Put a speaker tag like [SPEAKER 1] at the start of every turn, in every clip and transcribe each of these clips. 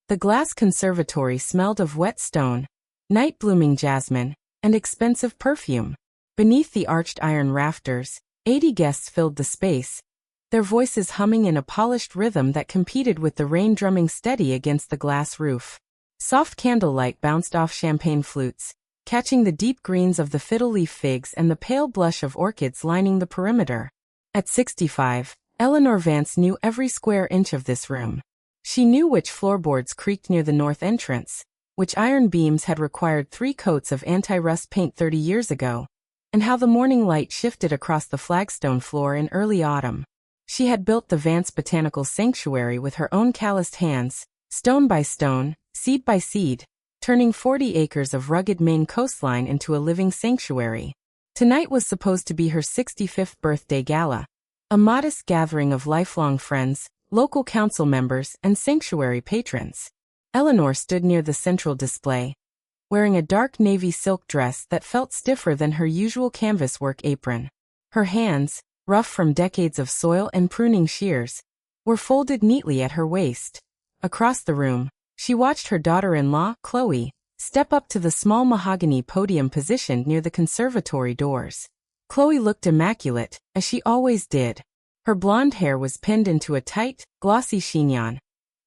[SPEAKER 1] The glass conservatory smelled of wet stone, night-blooming jasmine, and expensive perfume. Beneath the arched iron rafters, 80 guests filled the space, their voices humming in a polished rhythm that competed with the rain drumming steady against the glass roof. Soft candlelight bounced off champagne flutes, catching the deep greens of the fiddle-leaf figs and the pale blush of orchids lining the perimeter. At 65, Eleanor Vance knew every square inch of this room. She knew which floorboards creaked near the north entrance, which iron beams had required 3 coats of anti-rust paint 30 years ago, and how the morning light shifted across the flagstone floor in early autumn. She had built the Vance Botanical Sanctuary with her own calloused hands, stone by stone, seed by seed, turning 40 acres of rugged Maine coastline into a living sanctuary. Tonight was supposed to be her 65th birthday gala, a modest gathering of lifelong friends, local council members, and sanctuary patrons. Eleanor stood near the central display, wearing a dark navy silk dress that felt stiffer than her usual canvas work apron. Her hands, rough from decades of soil and pruning shears, were folded neatly at her waist. Across the room, she watched her daughter-in-law, Chloe, step up to the small mahogany podium positioned near the conservatory doors. Chloe looked immaculate, as she always did. Her blonde hair was pinned into a tight, glossy chignon,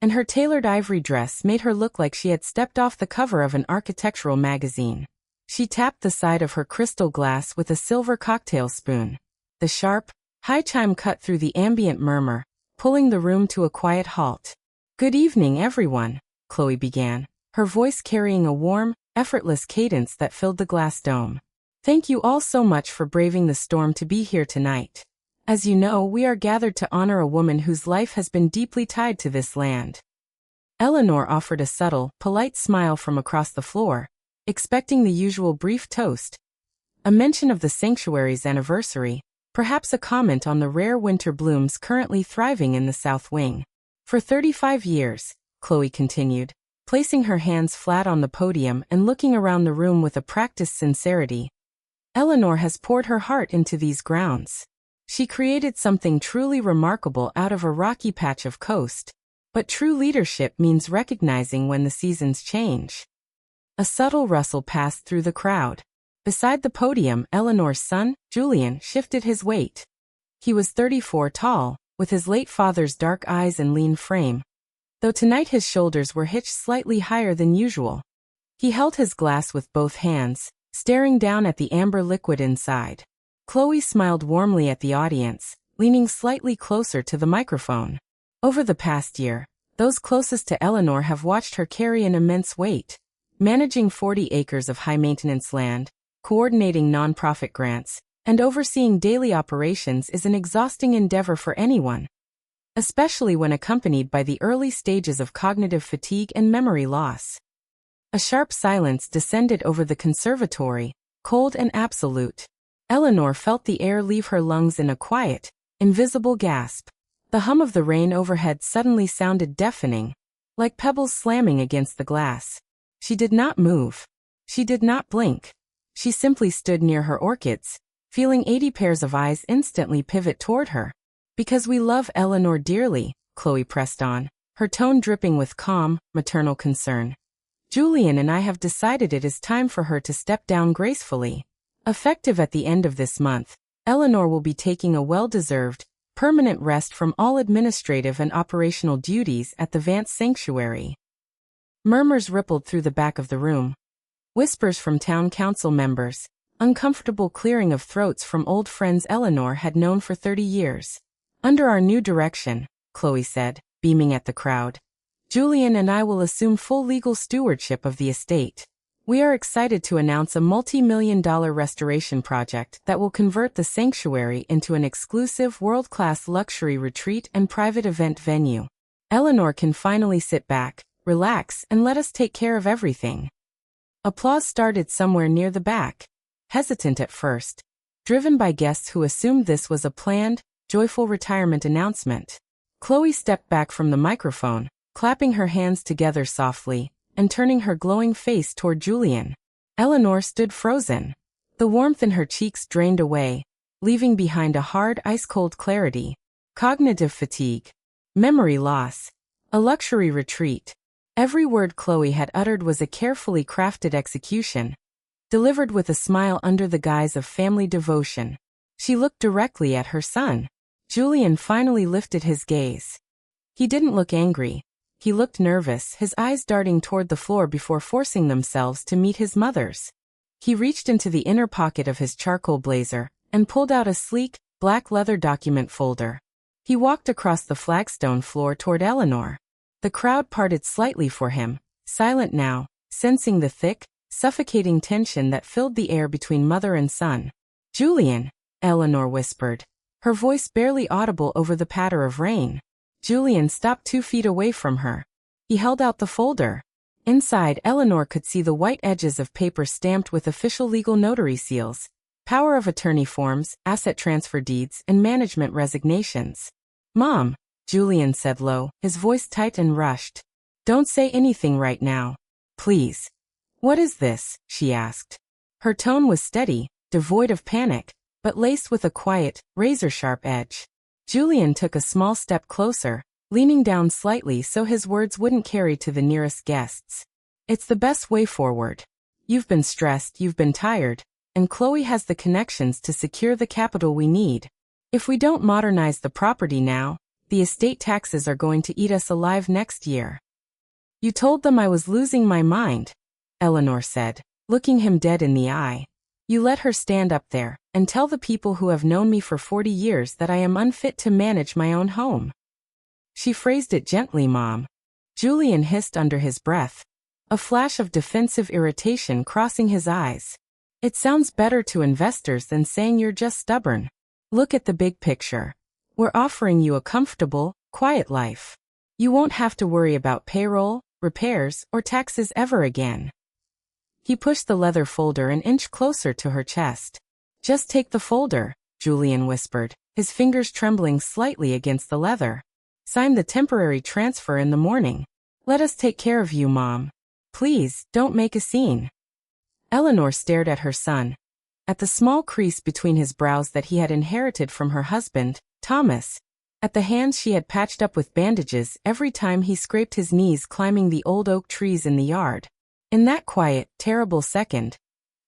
[SPEAKER 1] and her tailored ivory dress made her look like she had stepped off the cover of an architectural magazine. She tapped the side of her crystal glass with a silver cocktail spoon. The sharp, high chime cut through the ambient murmur, pulling the room to a quiet halt. "Good evening, everyone," Chloe began, her voice carrying a warm, effortless cadence that filled the glass dome. "Thank you all so much for braving the storm to be here tonight. As you know, we are gathered to honor a woman whose life has been deeply tied to this land." Eleanor offered a subtle, polite smile from across the floor, expecting the usual brief toast, a mention of the sanctuary's anniversary, perhaps a comment on the rare winter blooms currently thriving in the south wing. "For 35 years, Chloe continued, placing her hands flat on the podium and looking around the room with a practiced sincerity, Eleanor has poured her heart into these grounds. She created something truly remarkable out of a rocky patch of coast. But true leadership means recognizing when the seasons change." A subtle rustle passed through the crowd. Beside the podium, Eleanor's son, Julian, shifted his weight. He was 34 tall, with his late father's dark eyes and lean frame, though tonight his shoulders were hitched slightly higher than usual. He held his glass with both hands, staring down at the amber liquid inside. Chloe smiled warmly at the audience, leaning slightly closer to the microphone. Over the past year, those closest to Eleanor have watched her carry an immense weight. Managing 40 acres of high-maintenance land, coordinating nonprofit grants, and overseeing daily operations is an exhausting endeavor for anyone, especially when accompanied by the early stages of cognitive fatigue and memory loss. A sharp silence descended over the conservatory, cold and absolute. Eleanor felt the air leave her lungs in a quiet, invisible gasp. The hum of the rain overhead suddenly sounded deafening, like pebbles slamming against the glass. She did not move. She did not blink. She simply stood near her orchids, feeling 80 pairs of eyes instantly pivot toward her. "Because we love Eleanor dearly," Chloe pressed on, her tone dripping with calm, maternal concern. "Julian and I have decided it is time for her to step down gracefully. Effective at the end of this month, Eleanor will be taking a well-deserved, permanent rest from all administrative and operational duties at the Vance Sanctuary." Murmurs rippled through the back of the room. Whispers from town council members, uncomfortable clearing of throats from old friends Eleanor had known for 30 years. "Under our new direction," Chloe said, beaming at the crowd, "Julian and I will assume full legal stewardship of the estate. We are excited to announce a multi-million-dollar restoration project that will convert the sanctuary into an exclusive world-class luxury retreat and private event venue. Eleanor can finally sit back, relax, and let us take care of everything." Applause started somewhere near the back, hesitant at first, driven by guests who assumed this was a planned, joyful retirement announcement. Chloe stepped back from the microphone, clapping her hands together softly, and turning her glowing face toward Julian. Eleanor stood frozen. The warmth in her cheeks drained away, leaving behind a hard, ice-cold clarity. Cognitive fatigue. Memory loss. A luxury retreat. Every word Chloe had uttered was a carefully crafted execution, delivered with a smile under the guise of family devotion. She looked directly at her son. Julian finally lifted his gaze. He didn't look angry. He looked nervous, his eyes darting toward the floor before forcing themselves to meet his mother's. He reached into the inner pocket of his charcoal blazer and pulled out a sleek, black leather document folder. He walked across the flagstone floor toward Eleanor. The crowd parted slightly for him, silent now, sensing the thick, suffocating tension that filled the air between mother and son. "Julian," Eleanor whispered, her voice barely audible over the patter of rain. Julian stopped 2 feet away from her. He held out the folder. Inside, Eleanor could see the white edges of paper stamped with official legal notary seals, power of attorney forms, asset transfer deeds, and management resignations. "Mom," Julian said low, his voice tight and rushed. "Don't say anything right now. Please." "What is this?" she asked. Her tone was steady, devoid of panic, but laced with a quiet, razor-sharp edge. Julian took a small step closer, leaning down slightly so his words wouldn't carry to the nearest guests. "It's the best way forward. You've been stressed, you've been tired, and Chloe has the connections to secure the capital we need. If we don't modernize the property now, the estate taxes are going to eat us alive next year." "You told them I was losing my mind," Eleanor said, looking him dead in the eye. "You let her stand up there and tell the people who have known me for 40 years that I am unfit to manage my own home." She phrased it gently, Mom. Julian hissed under his breath, a flash of defensive irritation crossing his eyes. "It sounds better to investors than saying you're just stubborn. Look at the big picture. We're offering you a comfortable, quiet life. You won't have to worry about payroll, repairs, or taxes ever again." He pushed the leather folder an inch closer to her chest. "Just take the folder," Julian whispered, his fingers trembling slightly against the leather. "Sign the temporary transfer in the morning. Let us take care of you, Mom. Please, don't make a scene." Eleanor stared at her son, at the small crease between his brows that he had inherited from her husband, Thomas, at the hands she had patched up with bandages every time he scraped his knees climbing the old oak trees in the yard. In that quiet, terrible second,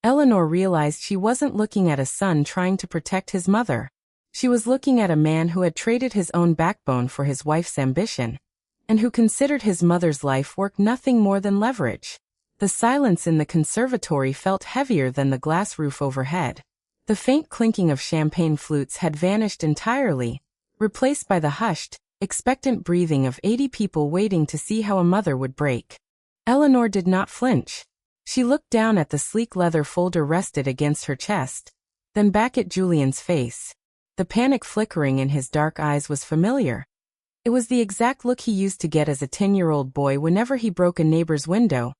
[SPEAKER 1] Eleanor realized she wasn't looking at a son trying to protect his mother. She was looking at a man who had traded his own backbone for his wife's ambition, and who considered his mother's life work nothing more than leverage. The silence in the conservatory felt heavier than the glass roof overhead. The faint clinking of champagne flutes had vanished entirely, replaced by the hushed, expectant breathing of 80 people waiting to see how a mother would break. Eleanor did not flinch. She looked down at the sleek leather folder rested against her chest, then back at Julian's face. The panic flickering in his dark eyes was familiar. It was the exact look he used to get as a 10-year-old boy whenever he broke a neighbor's window.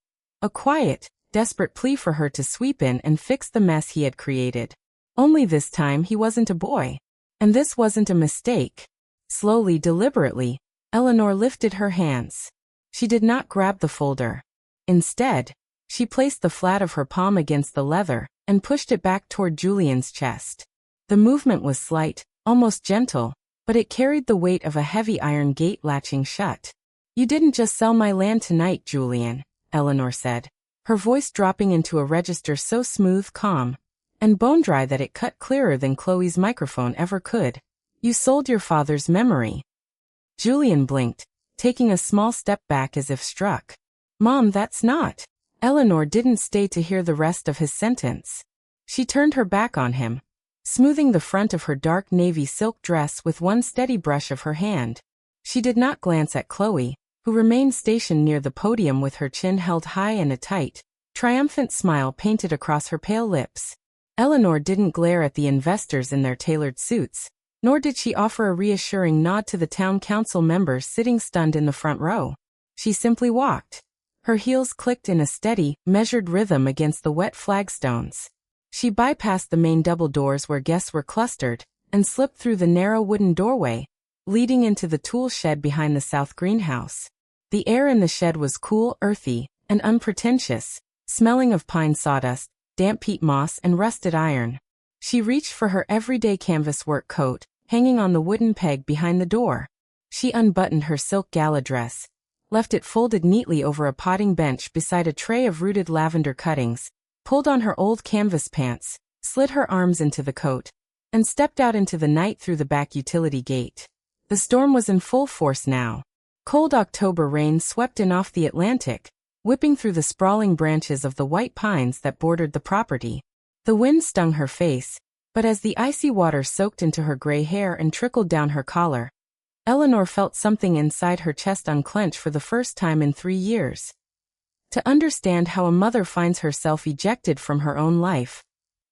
[SPEAKER 1] A quiet, desperate plea for her to sweep in and fix the mess he had created. Only this time he wasn't a boy. And this wasn't a mistake. Slowly, deliberately, Eleanor lifted her hands. She did not grab the folder. Instead, she placed the flat of her palm against the leather and pushed it back toward Julian's chest. The movement was slight, almost gentle, but it carried the weight of a heavy iron gate latching shut. "You didn't just sell my land tonight, Julian," Eleanor said, her voice dropping into a register so smooth, calm, and bone-dry that it cut clearer than Chloe's microphone ever could. "You sold your father's memory." Julian blinked, taking a small step back as if struck. "Mom, that's not." Eleanor didn't stay to hear the rest of his sentence. She turned her back on him, smoothing the front of her dark navy silk dress with one steady brush of her hand. She did not glance at Chloe, who remained stationed near the podium with her chin held high and a tight, triumphant smile painted across her pale lips. Eleanor didn't glare at the investors in their tailored suits, nor did she offer a reassuring nod to the town council members sitting stunned in the front row. She simply walked. Her heels clicked in a steady, measured rhythm against the wet flagstones. She bypassed the main double doors where guests were clustered, and slipped through the narrow wooden doorway, leading into the tool shed behind the south greenhouse. The air in the shed was cool, earthy, and unpretentious, smelling of pine sawdust, damp peat moss, and rusted iron. She reached for her everyday canvas work coat, hanging on the wooden peg behind the door. She unbuttoned her silk gala dress, left it folded neatly over a potting bench beside a tray of rooted lavender cuttings, pulled on her old canvas pants, slid her arms into the coat, and stepped out into the night through the back utility gate. The storm was in full force now. Cold October rain swept in off the Atlantic, whipping through the sprawling branches of the white pines that bordered the property. The wind stung her face, but as the icy water soaked into her gray hair and trickled down her collar, Eleanor felt something inside her chest unclench for the first time in 3 years. To understand how a mother finds herself ejected from her own life,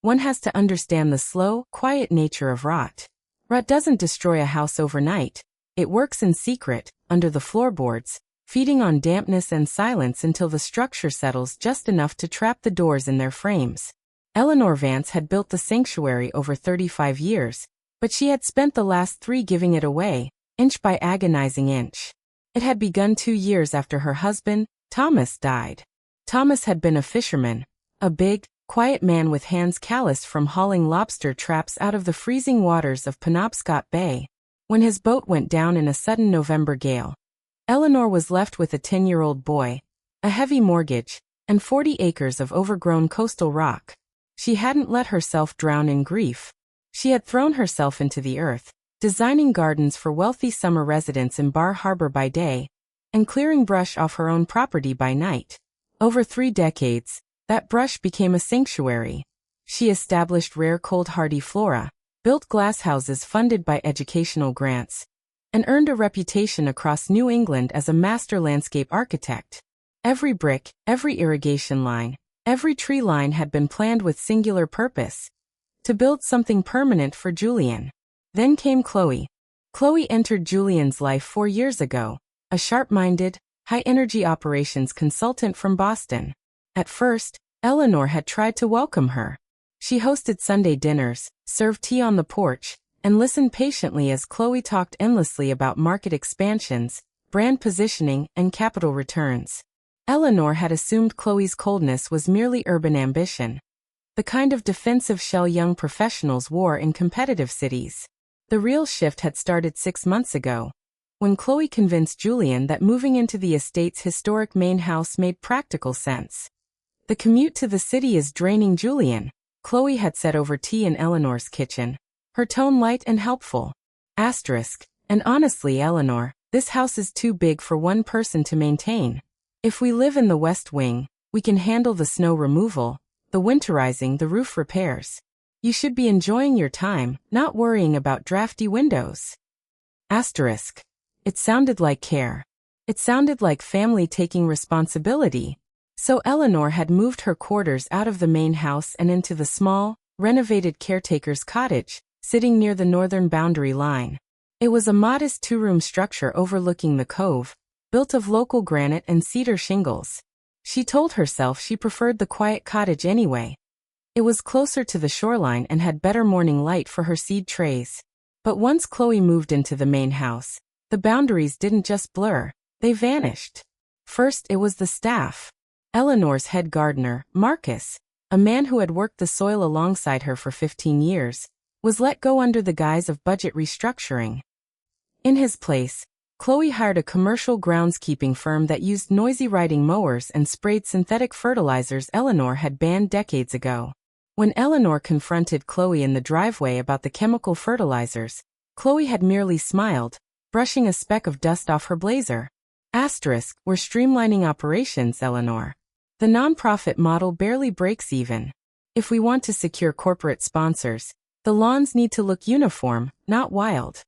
[SPEAKER 1] one has to understand the slow, quiet nature of rot. Rot doesn't destroy a house overnight. It works in secret, under the floorboards, feeding on dampness and silence until the structure settles just enough to trap the doors in their frames. Eleanor Vance had built the sanctuary over 35 years, but she had spent the last 3 giving it away, inch by agonizing inch. It had begun 2 years after her husband, Thomas, died. Thomas had been a fisherman, a big, quiet man with hands calloused from hauling lobster traps out of the freezing waters of Penobscot Bay. When his boat went down in a sudden November gale, Eleanor was left with a 10-year-old boy, a heavy mortgage, and 40 acres of overgrown coastal rock. She hadn't let herself drown in grief. She had thrown herself into the earth, designing gardens for wealthy summer residents in Bar Harbor by day, and clearing brush off her own property by night. Over 3 decades, that brush became a sanctuary. She established rare cold-hardy flora, built glasshouses funded by educational grants, and earned a reputation across New England as a master landscape architect. Every brick, every irrigation line, every tree line had been planned with singular purpose: to build something permanent for Julian. Then came Chloe. Chloe entered Julian's life 4 years ago, a sharp-minded, high-energy operations consultant from Boston. At first, Eleanor had tried to welcome her. She hosted Sunday dinners, served tea on the porch, and listened patiently as Chloe talked endlessly about market expansions, brand positioning, and capital returns. Eleanor had assumed Chloe's coldness was merely urban ambition, the kind of defensive shell young professionals wore in competitive cities. The real shift had started 6 months ago, when Chloe convinced Julian that moving into the estate's historic Maine house made practical sense. "The commute to the city is draining, Julian," Chloe had said over tea in Eleanor's kitchen, her tone light and helpful. And honestly, Eleanor, this house is too big for one person to maintain. If we live in the West Wing, we can handle the snow removal, the winterizing, the roof repairs. You should be enjoying your time, not worrying about drafty windows. It sounded like care. It sounded like family taking responsibility. So Eleanor had moved her quarters out of the main house and into the small, renovated caretaker's cottage, sitting near the northern boundary line. It was a modest 2-room structure overlooking the cove, built of local granite and cedar shingles. She told herself she preferred the quiet cottage anyway. It was closer to the shoreline and had better morning light for her seed trays. But once Chloe moved into the main house, the boundaries didn't just blur, they vanished. First, it was the staff. Eleanor's head gardener, Marcus, a man who had worked the soil alongside her for 15 years, was let go under the guise of budget restructuring. In his place, Chloe hired a commercial groundskeeping firm that used noisy riding mowers and sprayed synthetic fertilizers Eleanor had banned decades ago. When Eleanor confronted Chloe in the driveway about the chemical fertilizers, Chloe had merely smiled, brushing a speck of dust off her blazer. We're streamlining operations, Eleanor. The nonprofit model barely breaks even. If we want to secure corporate sponsors, the lawns need to look uniform, not wild.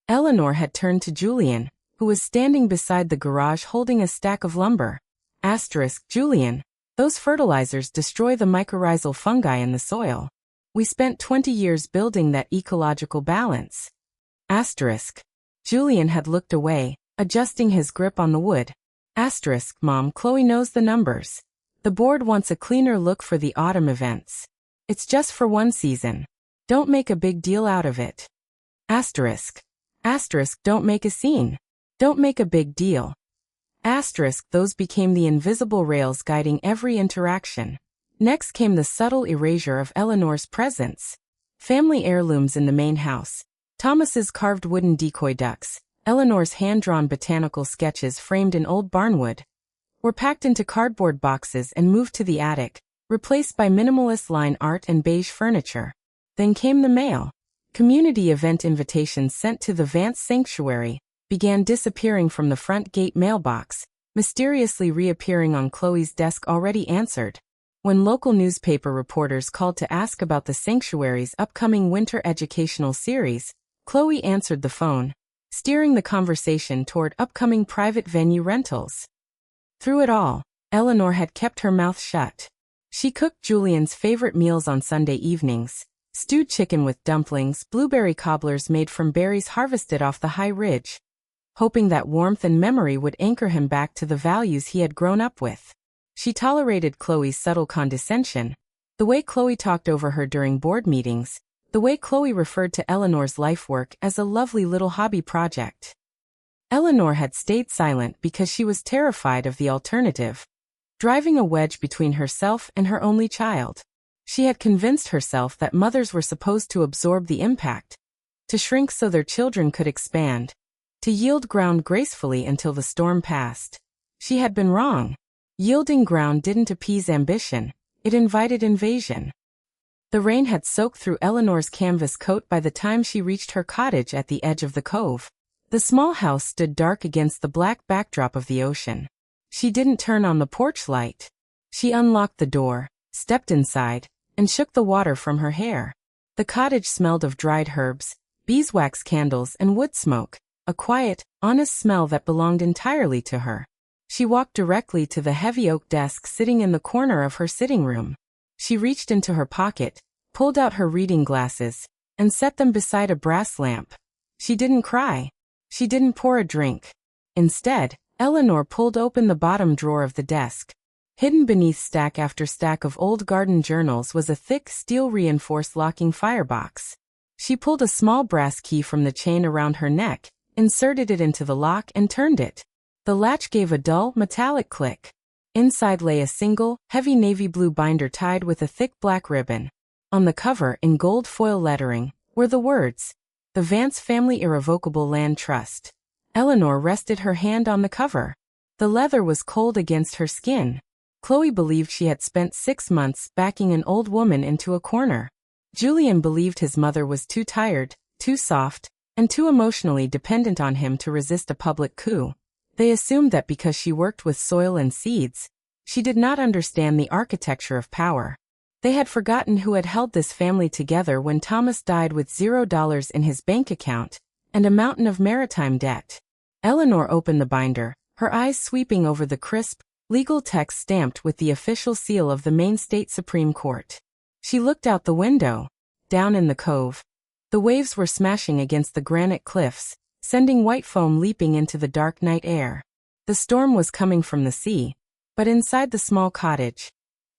[SPEAKER 1] Eleanor had turned to Julian, who was standing beside the garage holding a stack of lumber. Julian, those fertilizers destroy the mycorrhizal fungi in the soil. We spent 20 years building that ecological balance. Julian had looked away, adjusting his grip on the wood. Mom, Chloe knows the numbers. The board wants a cleaner look for the autumn events. It's just for one season. Don't make a big deal out of it. Don't make a scene. Don't make a big deal. Those became the invisible rails guiding every interaction. Next came the subtle erasure of Eleanor's presence. Family heirlooms in the main house, Thomas's carved wooden decoy ducks, Eleanor's hand-drawn botanical sketches framed in old barnwood were packed into cardboard boxes and moved to the attic, replaced by minimalist line art and beige furniture. Then came the mail. Community event invitations sent to the Vance sanctuary began disappearing from the front gate mailbox, mysteriously reappearing on Chloe's desk already answered. When local newspaper reporters called to ask about the sanctuary's upcoming winter educational series, Chloe answered the phone, steering the conversation toward upcoming private venue rentals. Through it all, Eleanor had kept her mouth shut. She cooked Julian's favorite meals on Sunday evenings: stewed chicken with dumplings, blueberry cobblers made from berries harvested off the high ridge, hoping that warmth and memory would anchor him back to the values he had grown up with. She tolerated Chloe's subtle condescension, the way Chloe talked over her during board meetings, the way Chloe referred to Eleanor's life work as a lovely little hobby project. Eleanor had stayed silent because she was terrified of the alternative, driving a wedge between herself and her only child. She had convinced herself that mothers were supposed to absorb the impact, to shrink so their children could expand, to yield ground gracefully until the storm passed. She had been wrong. Yielding ground didn't appease ambition, it invited invasion. The rain had soaked through Eleanor's canvas coat by the time she reached her cottage at the edge of the cove. The small house stood dark against the black backdrop of the ocean. She didn't turn on the porch light. She unlocked the door, stepped inside, and shook the water from her hair. The cottage smelled of dried herbs, beeswax candles, and wood smoke, a quiet, honest smell that belonged entirely to her. She walked directly to the heavy oak desk sitting in the corner of her sitting room. She reached into her pocket, pulled out her reading glasses, and set them beside a brass lamp. She didn't cry. She didn't pour a drink. Instead, Eleanor pulled open the bottom drawer of the desk. Hidden beneath stack after stack of old garden journals was a thick, steel-reinforced locking firebox. She pulled a small brass key from the chain around her neck, inserted it into the lock, and turned it. The latch gave a dull, metallic click. Inside lay a single, heavy navy blue binder tied with a thick black ribbon. On the cover, in gold foil lettering, were the words, "The Vance Family Irrevocable Land Trust." Eleanor rested her hand on the cover. The leather was cold against her skin. Chloe believed she had spent 6 months backing an old woman into a corner. Julian believed his mother was too tired, too soft, and too emotionally dependent on him to resist a public coup. They assumed that because she worked with soil and seeds, she did not understand the architecture of power. They had forgotten who had held this family together when Thomas died with $0 in his bank account and a mountain of maritime debt. Eleanor opened the binder, her eyes sweeping over the crisp, legal text stamped with the official seal of the Maine State Supreme Court. She looked out the window. Down in the cove, the waves were smashing against the granite cliffs, sending white foam leaping into the dark night air. The storm was coming from the sea, but inside the small cottage,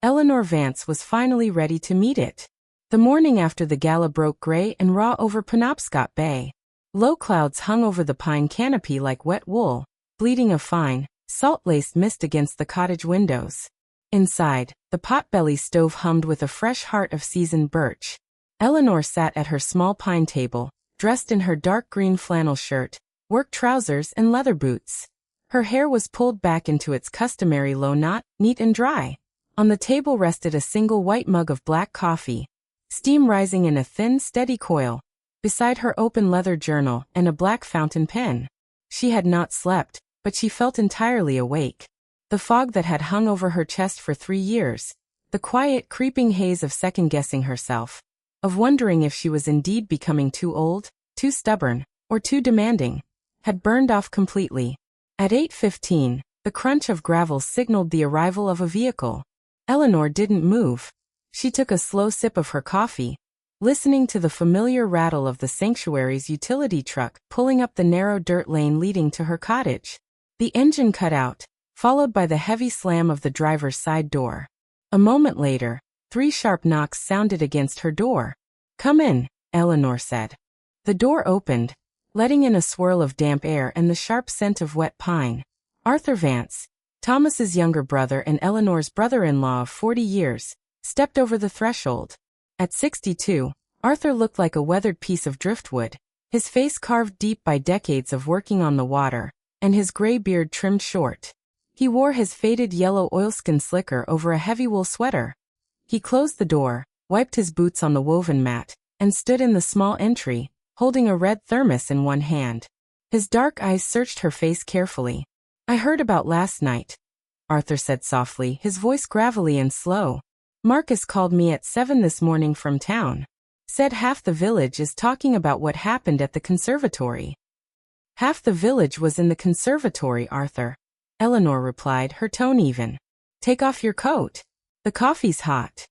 [SPEAKER 1] Eleanor Vance was finally ready to meet it. The morning after the gala broke gray and raw over Penobscot Bay. Low clouds hung over the pine canopy like wet wool, bleeding a fine, salt-laced mist against the cottage windows. Inside, the pot-belly stove hummed with a fresh heart of seasoned birch. Eleanor sat at her small pine table, dressed in her dark green flannel shirt, work trousers, and leather boots. Her hair was pulled back into its customary low knot, neat and dry. On the table rested a single white mug of black coffee, steam rising in a thin, steady coil, beside her open leather journal and a black fountain pen. She had not slept, but she felt entirely awake. The fog that had hung over her chest for 3 years, the quiet, creeping haze of second-guessing herself, of wondering if she was indeed becoming too old, too stubborn, or too demanding, had burned off completely. At 8:15, the crunch of gravel signaled the arrival of a vehicle. Eleanor didn't move. She took a slow sip of her coffee, listening to the familiar rattle of the sanctuary's utility truck pulling up the narrow dirt lane leading to her cottage. The engine cut out, followed by the heavy slam of the driver's side door. A moment later, 3 sharp knocks sounded against her door. "Come in," Eleanor said. The door opened, letting in a swirl of damp air and the sharp scent of wet pine. Arthur Vance, Thomas's younger brother and Eleanor's brother-in-law of 40 years, stepped over the threshold. At 62, Arthur looked like a weathered piece of driftwood, his face carved deep by decades of working on the water, and his gray beard trimmed short. He wore his faded yellow oilskin slicker over a heavy wool sweater. He closed the door, wiped his boots on the woven mat, and stood in the small entry, holding a red thermos in one hand. His dark eyes searched her face carefully. "I heard about last night," Arthur said softly, his voice gravelly and slow. "Marcus called me at 7 this morning from town. Said half the village is talking about what happened at the conservatory." "Half the village was in the conservatory, Arthur," Eleanor replied, her tone even. "Take off your coat. The coffee's hot."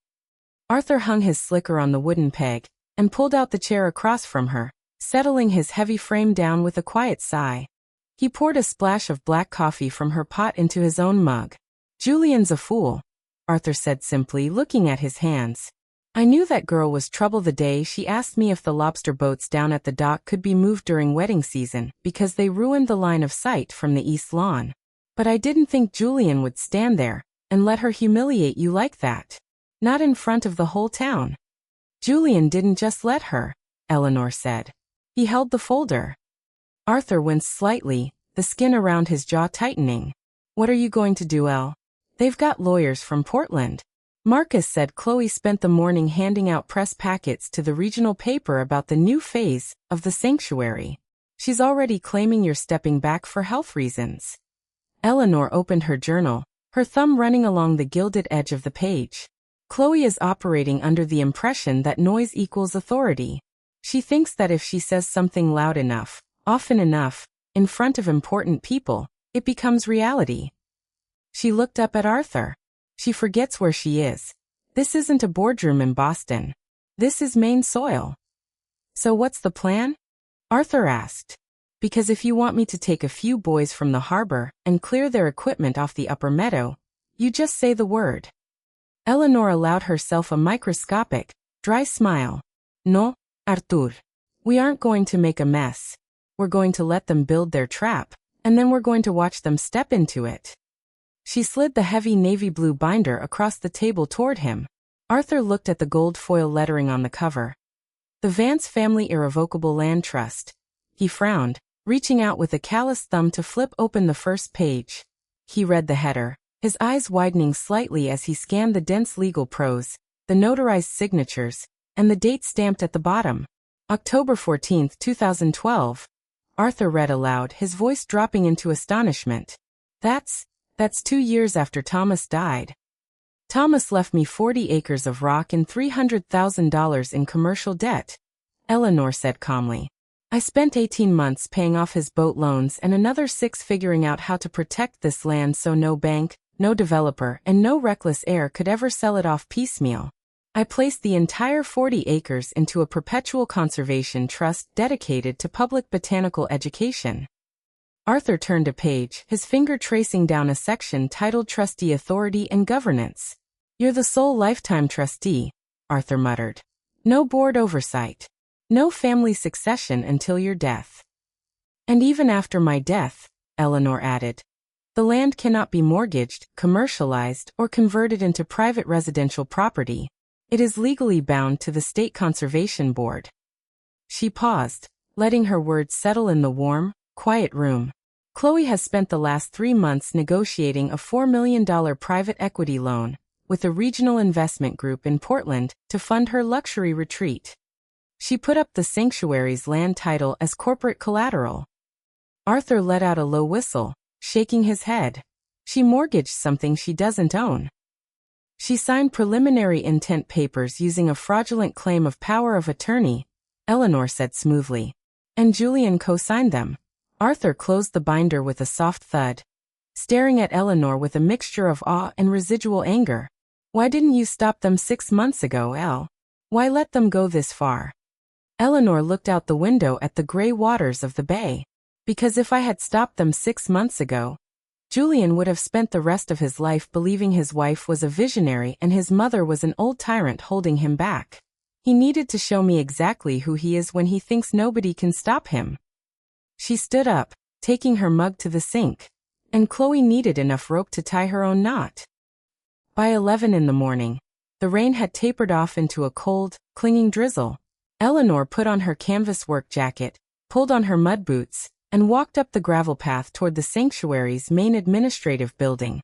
[SPEAKER 1] Arthur hung his slicker on the wooden peg and pulled out the chair across from her, settling his heavy frame down with a quiet sigh. He poured a splash of black coffee from her pot into his own mug. "Julian's a fool," Arthur said simply, looking at his hands. "I knew that girl was trouble the day she asked me if the lobster boats down at the dock could be moved during wedding season because they ruined the line of sight from the east lawn. But I didn't think Julian would stand there and let her humiliate you like that. Not in front of the whole town." "Julian didn't just let her," Eleanor said. "He held the folder." Arthur winced slightly, the skin around his jaw tightening. "What are you going to do, Elle? They've got lawyers from Portland." Marcus said Chloe spent the morning handing out press packets to the regional paper about the new phase of the sanctuary. "She's already claiming you're stepping back for health reasons." Eleanor opened her journal, her thumb running along the gilded edge of the page. "Chloe is operating under the impression that noise equals authority. She thinks that if she says something loud enough, often enough, in front of important people, it becomes reality." She looked up at Arthur. "She forgets where she is. This isn't a boardroom in Boston. This is Maine soil." "So what's the plan?" Arthur asked. "Because if you want me to take a few boys from the harbor and clear their equipment off the upper meadow, you just say the word." Eleanor allowed herself a microscopic, dry smile. "No, Arthur. We aren't going to make a mess. We're going to let them build their trap, and then we're going to watch them step into it." She slid the heavy navy blue binder across the table toward him. Arthur looked at the gold foil lettering on the cover. "The Vance Family Irrevocable Land Trust." He frowned, reaching out with a calloused thumb to flip open the first page. He read the header, his eyes widening slightly as he scanned the dense legal prose, the notarized signatures, and the date stamped at the bottom. "October 14, 2012. Arthur read aloud, his voice dropping into astonishment. That's 2 years after Thomas died. Thomas left me 40 acres of rock and $300,000 in commercial debt," Eleanor said calmly. "I spent 18 months paying off his boat loans and another 6 figuring out how to protect this land so no bank, no developer, and no reckless heir could ever sell it off piecemeal. I placed the entire 40 acres into a perpetual conservation trust dedicated to public botanical education." Arthur turned a page, his finger tracing down a section titled Trustee Authority and Governance. "You're the sole lifetime trustee," Arthur muttered. "No board oversight. No family succession until your death." "And even after my death," Eleanor added. "The land cannot be mortgaged, commercialized, or converted into private residential property. It is legally bound to the State Conservation Board." She paused, letting her words settle in the warm, quiet room. "Chloe has spent the last 3 months negotiating a $4 million private equity loan with a regional investment group in Portland to fund her luxury retreat. She put up the sanctuary's land title as corporate collateral." Arthur let out a low whistle, shaking his head. "She mortgaged something she doesn't own." "She signed preliminary intent papers using a fraudulent claim of power of attorney," Eleanor said smoothly. "And Julian co-signed them." Arthur closed the binder with a soft thud, staring at Eleanor with a mixture of awe and residual anger. "Why didn't you stop them 6 months ago, Elle? Why let them go this far?" Eleanor looked out the window at the gray waters of the bay. "Because if I had stopped them 6 months ago, Julian would have spent the rest of his life believing his wife was a visionary and his mother was an old tyrant holding him back. He needed to show me exactly who he is when he thinks nobody can stop him." She stood up, taking her mug to the sink, and Chloe needed enough rope to tie her own knot. By 11 in the morning, the rain had tapered off into a cold, clinging drizzle. Eleanor put on her canvas work jacket, pulled on her mud boots, and walked up the gravel path toward the sanctuary's main administrative building,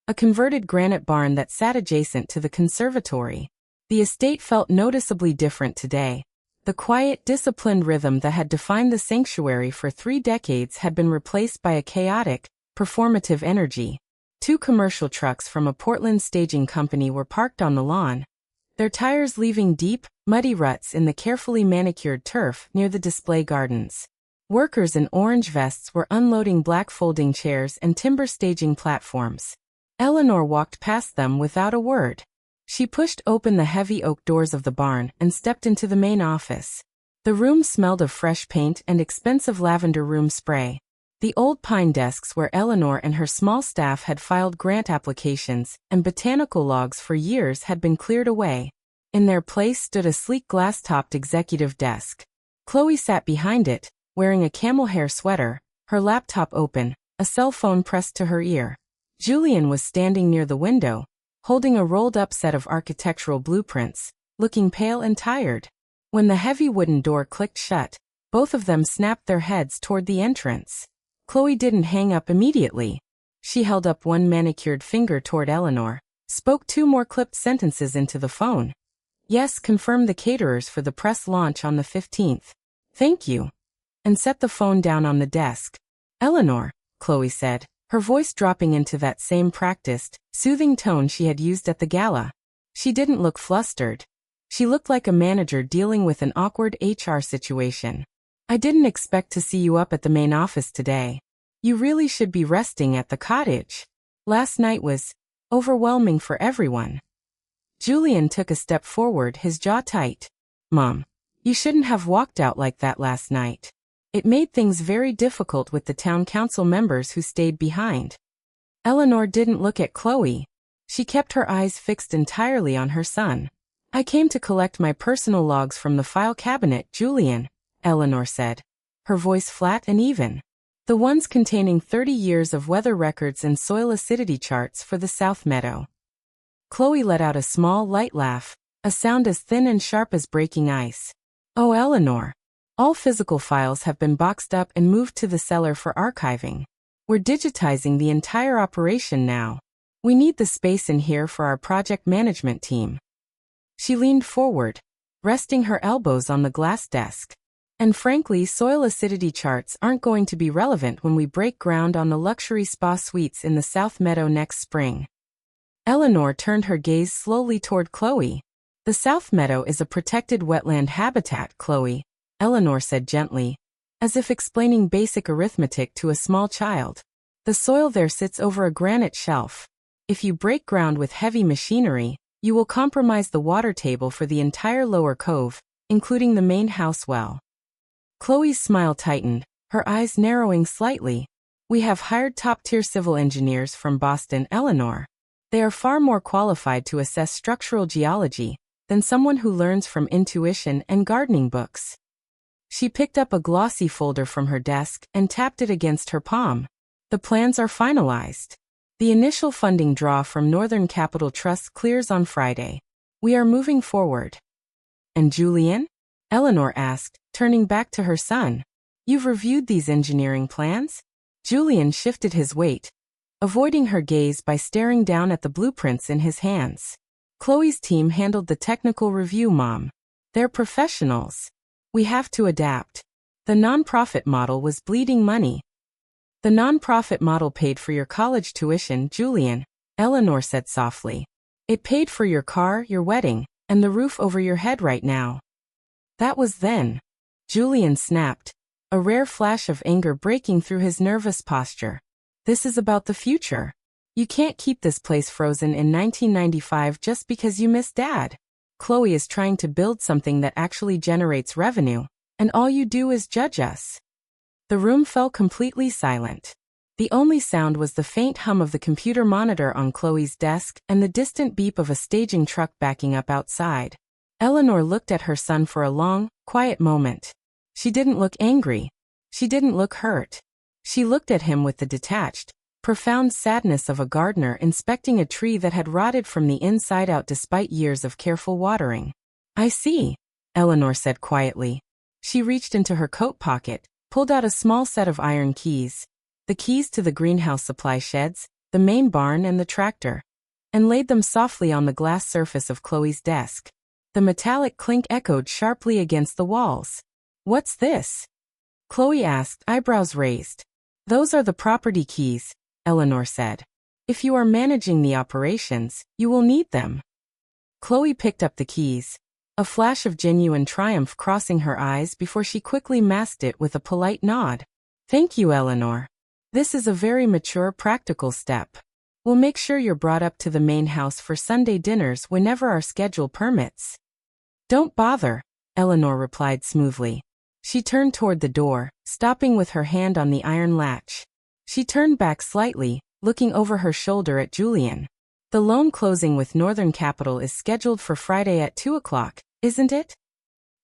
[SPEAKER 1] a converted granite barn that sat adjacent to the conservatory. The estate felt noticeably different today. The quiet, disciplined rhythm that had defined the sanctuary for 3 decades had been replaced by a chaotic, performative energy. 2 commercial trucks from a Portland staging company were parked on the lawn, their tires leaving deep, muddy ruts in the carefully manicured turf near the display gardens. Workers in orange vests were unloading black folding chairs and timber staging platforms. Eleanor walked past them without a word. She pushed open the heavy oak doors of the barn and stepped into the main office. The room smelled of fresh paint and expensive lavender room spray. The old pine desks where Eleanor and her small staff had filed grant applications and botanical logs for years had been cleared away. In their place stood a sleek glass-topped executive desk. Chloe sat behind it, wearing a camel hair sweater, her laptop open, a cell phone pressed to her ear. Julian was standing near the window, holding a rolled-up set of architectural blueprints, looking pale and tired. When the heavy wooden door clicked shut, both of them snapped their heads toward the entrance. Chloe didn't hang up immediately. She held up one manicured finger toward Eleanor, spoke 2 more clipped sentences into the phone. Yes, confirm the caterers for the press launch on the 15th. Thank you. And set the phone down on the desk. Eleanor, Chloe said, her voice dropping into that same practiced, soothing tone she had used at the gala. She didn't look flustered. She looked like a manager dealing with an awkward HR situation. I didn't expect to see you up at the main office today. You really should be resting at the cottage. Last night was overwhelming for everyone. Julian took a step forward, his jaw tight. Mom, you shouldn't have walked out like that last night. It made things very difficult with the town council members who stayed behind. Eleanor didn't look at Chloe. She kept her eyes fixed entirely on her son. I came to collect my personal logs from the file cabinet, Julian, Eleanor said, her voice flat and even. The ones containing 30 years of weather records and soil acidity charts for the South Meadow. Chloe let out a small, light laugh, a sound as thin and sharp as breaking ice. Oh, Eleanor. All physical files have been boxed up and moved to the cellar for archiving. We're digitizing the entire operation now. We need the space in here for our project management team. She leaned forward, resting her elbows on the glass desk. And frankly, soil acidity charts aren't going to be relevant when we break ground on the luxury spa suites in the South Meadow next spring. Eleanor turned her gaze slowly toward Chloe. The South Meadow is a protected wetland habitat, Chloe, Eleanor said gently, as if explaining basic arithmetic to a small child. The soil there sits over a granite shelf. If you break ground with heavy machinery, you will compromise the water table for the entire lower cove, including the main house well. Chloe's smile tightened, her eyes narrowing slightly. We have hired top-tier civil engineers from Boston, Eleanor. They are far more qualified to assess structural geology than someone who learns from intuition and gardening books. She picked up a glossy folder from her desk and tapped it against her palm. The plans are finalized. The initial funding draw from Northern Capital Trust clears on Friday. We are moving forward. And Julian? Eleanor asked, turning back to her son. You've reviewed these engineering plans? Julian shifted his weight, avoiding her gaze by staring down at the blueprints in his hands. Chloe's team handled the technical review, Mom. They're professionals. We have to adapt. The nonprofit model was bleeding money. The nonprofit model paid for your college tuition, Julian, Eleanor said softly. It paid for your car, your wedding, and the roof over your head right now. That was then. Julian snapped, a rare flash of anger breaking through his nervous posture. This is about the future. You can't keep this place frozen in 1995 just because you miss Dad. Chloe is trying to build something that actually generates revenue, and all you do is judge us. The room fell completely silent. The only sound was the faint hum of the computer monitor on Chloe's desk and the distant beep of a staging truck backing up outside. Eleanor looked at her son for a long, quiet moment. She didn't look angry. She didn't look hurt. She looked at him with the detached, profound sadness of a gardener inspecting a tree that had rotted from the inside out despite years of careful watering. I see, Eleanor said quietly. She reached into her coat pocket, pulled out a small set of iron keys, the keys to the greenhouse supply sheds, the main barn and the tractor, and laid them softly on the glass surface of Chloe's desk. The metallic clink echoed sharply against the walls. "What's this?" Chloe asked, eyebrows raised. "Those are the property keys," Eleanor said. "If you are managing the operations, you will need them." Chloe picked up the keys, a flash of genuine triumph crossing her eyes before she quickly masked it with a polite nod. "Thank you, Eleanor. This is a very mature, practical step. We'll make sure you're brought up to the main house for Sunday dinners whenever our schedule permits." "Don't bother," Eleanor replied smoothly. She turned toward the door, stopping with her hand on the iron latch. She turned back slightly, looking over her shoulder at Julian. "The loan closing with Northern Capital is scheduled for Friday at 2 o'clock, isn't it?"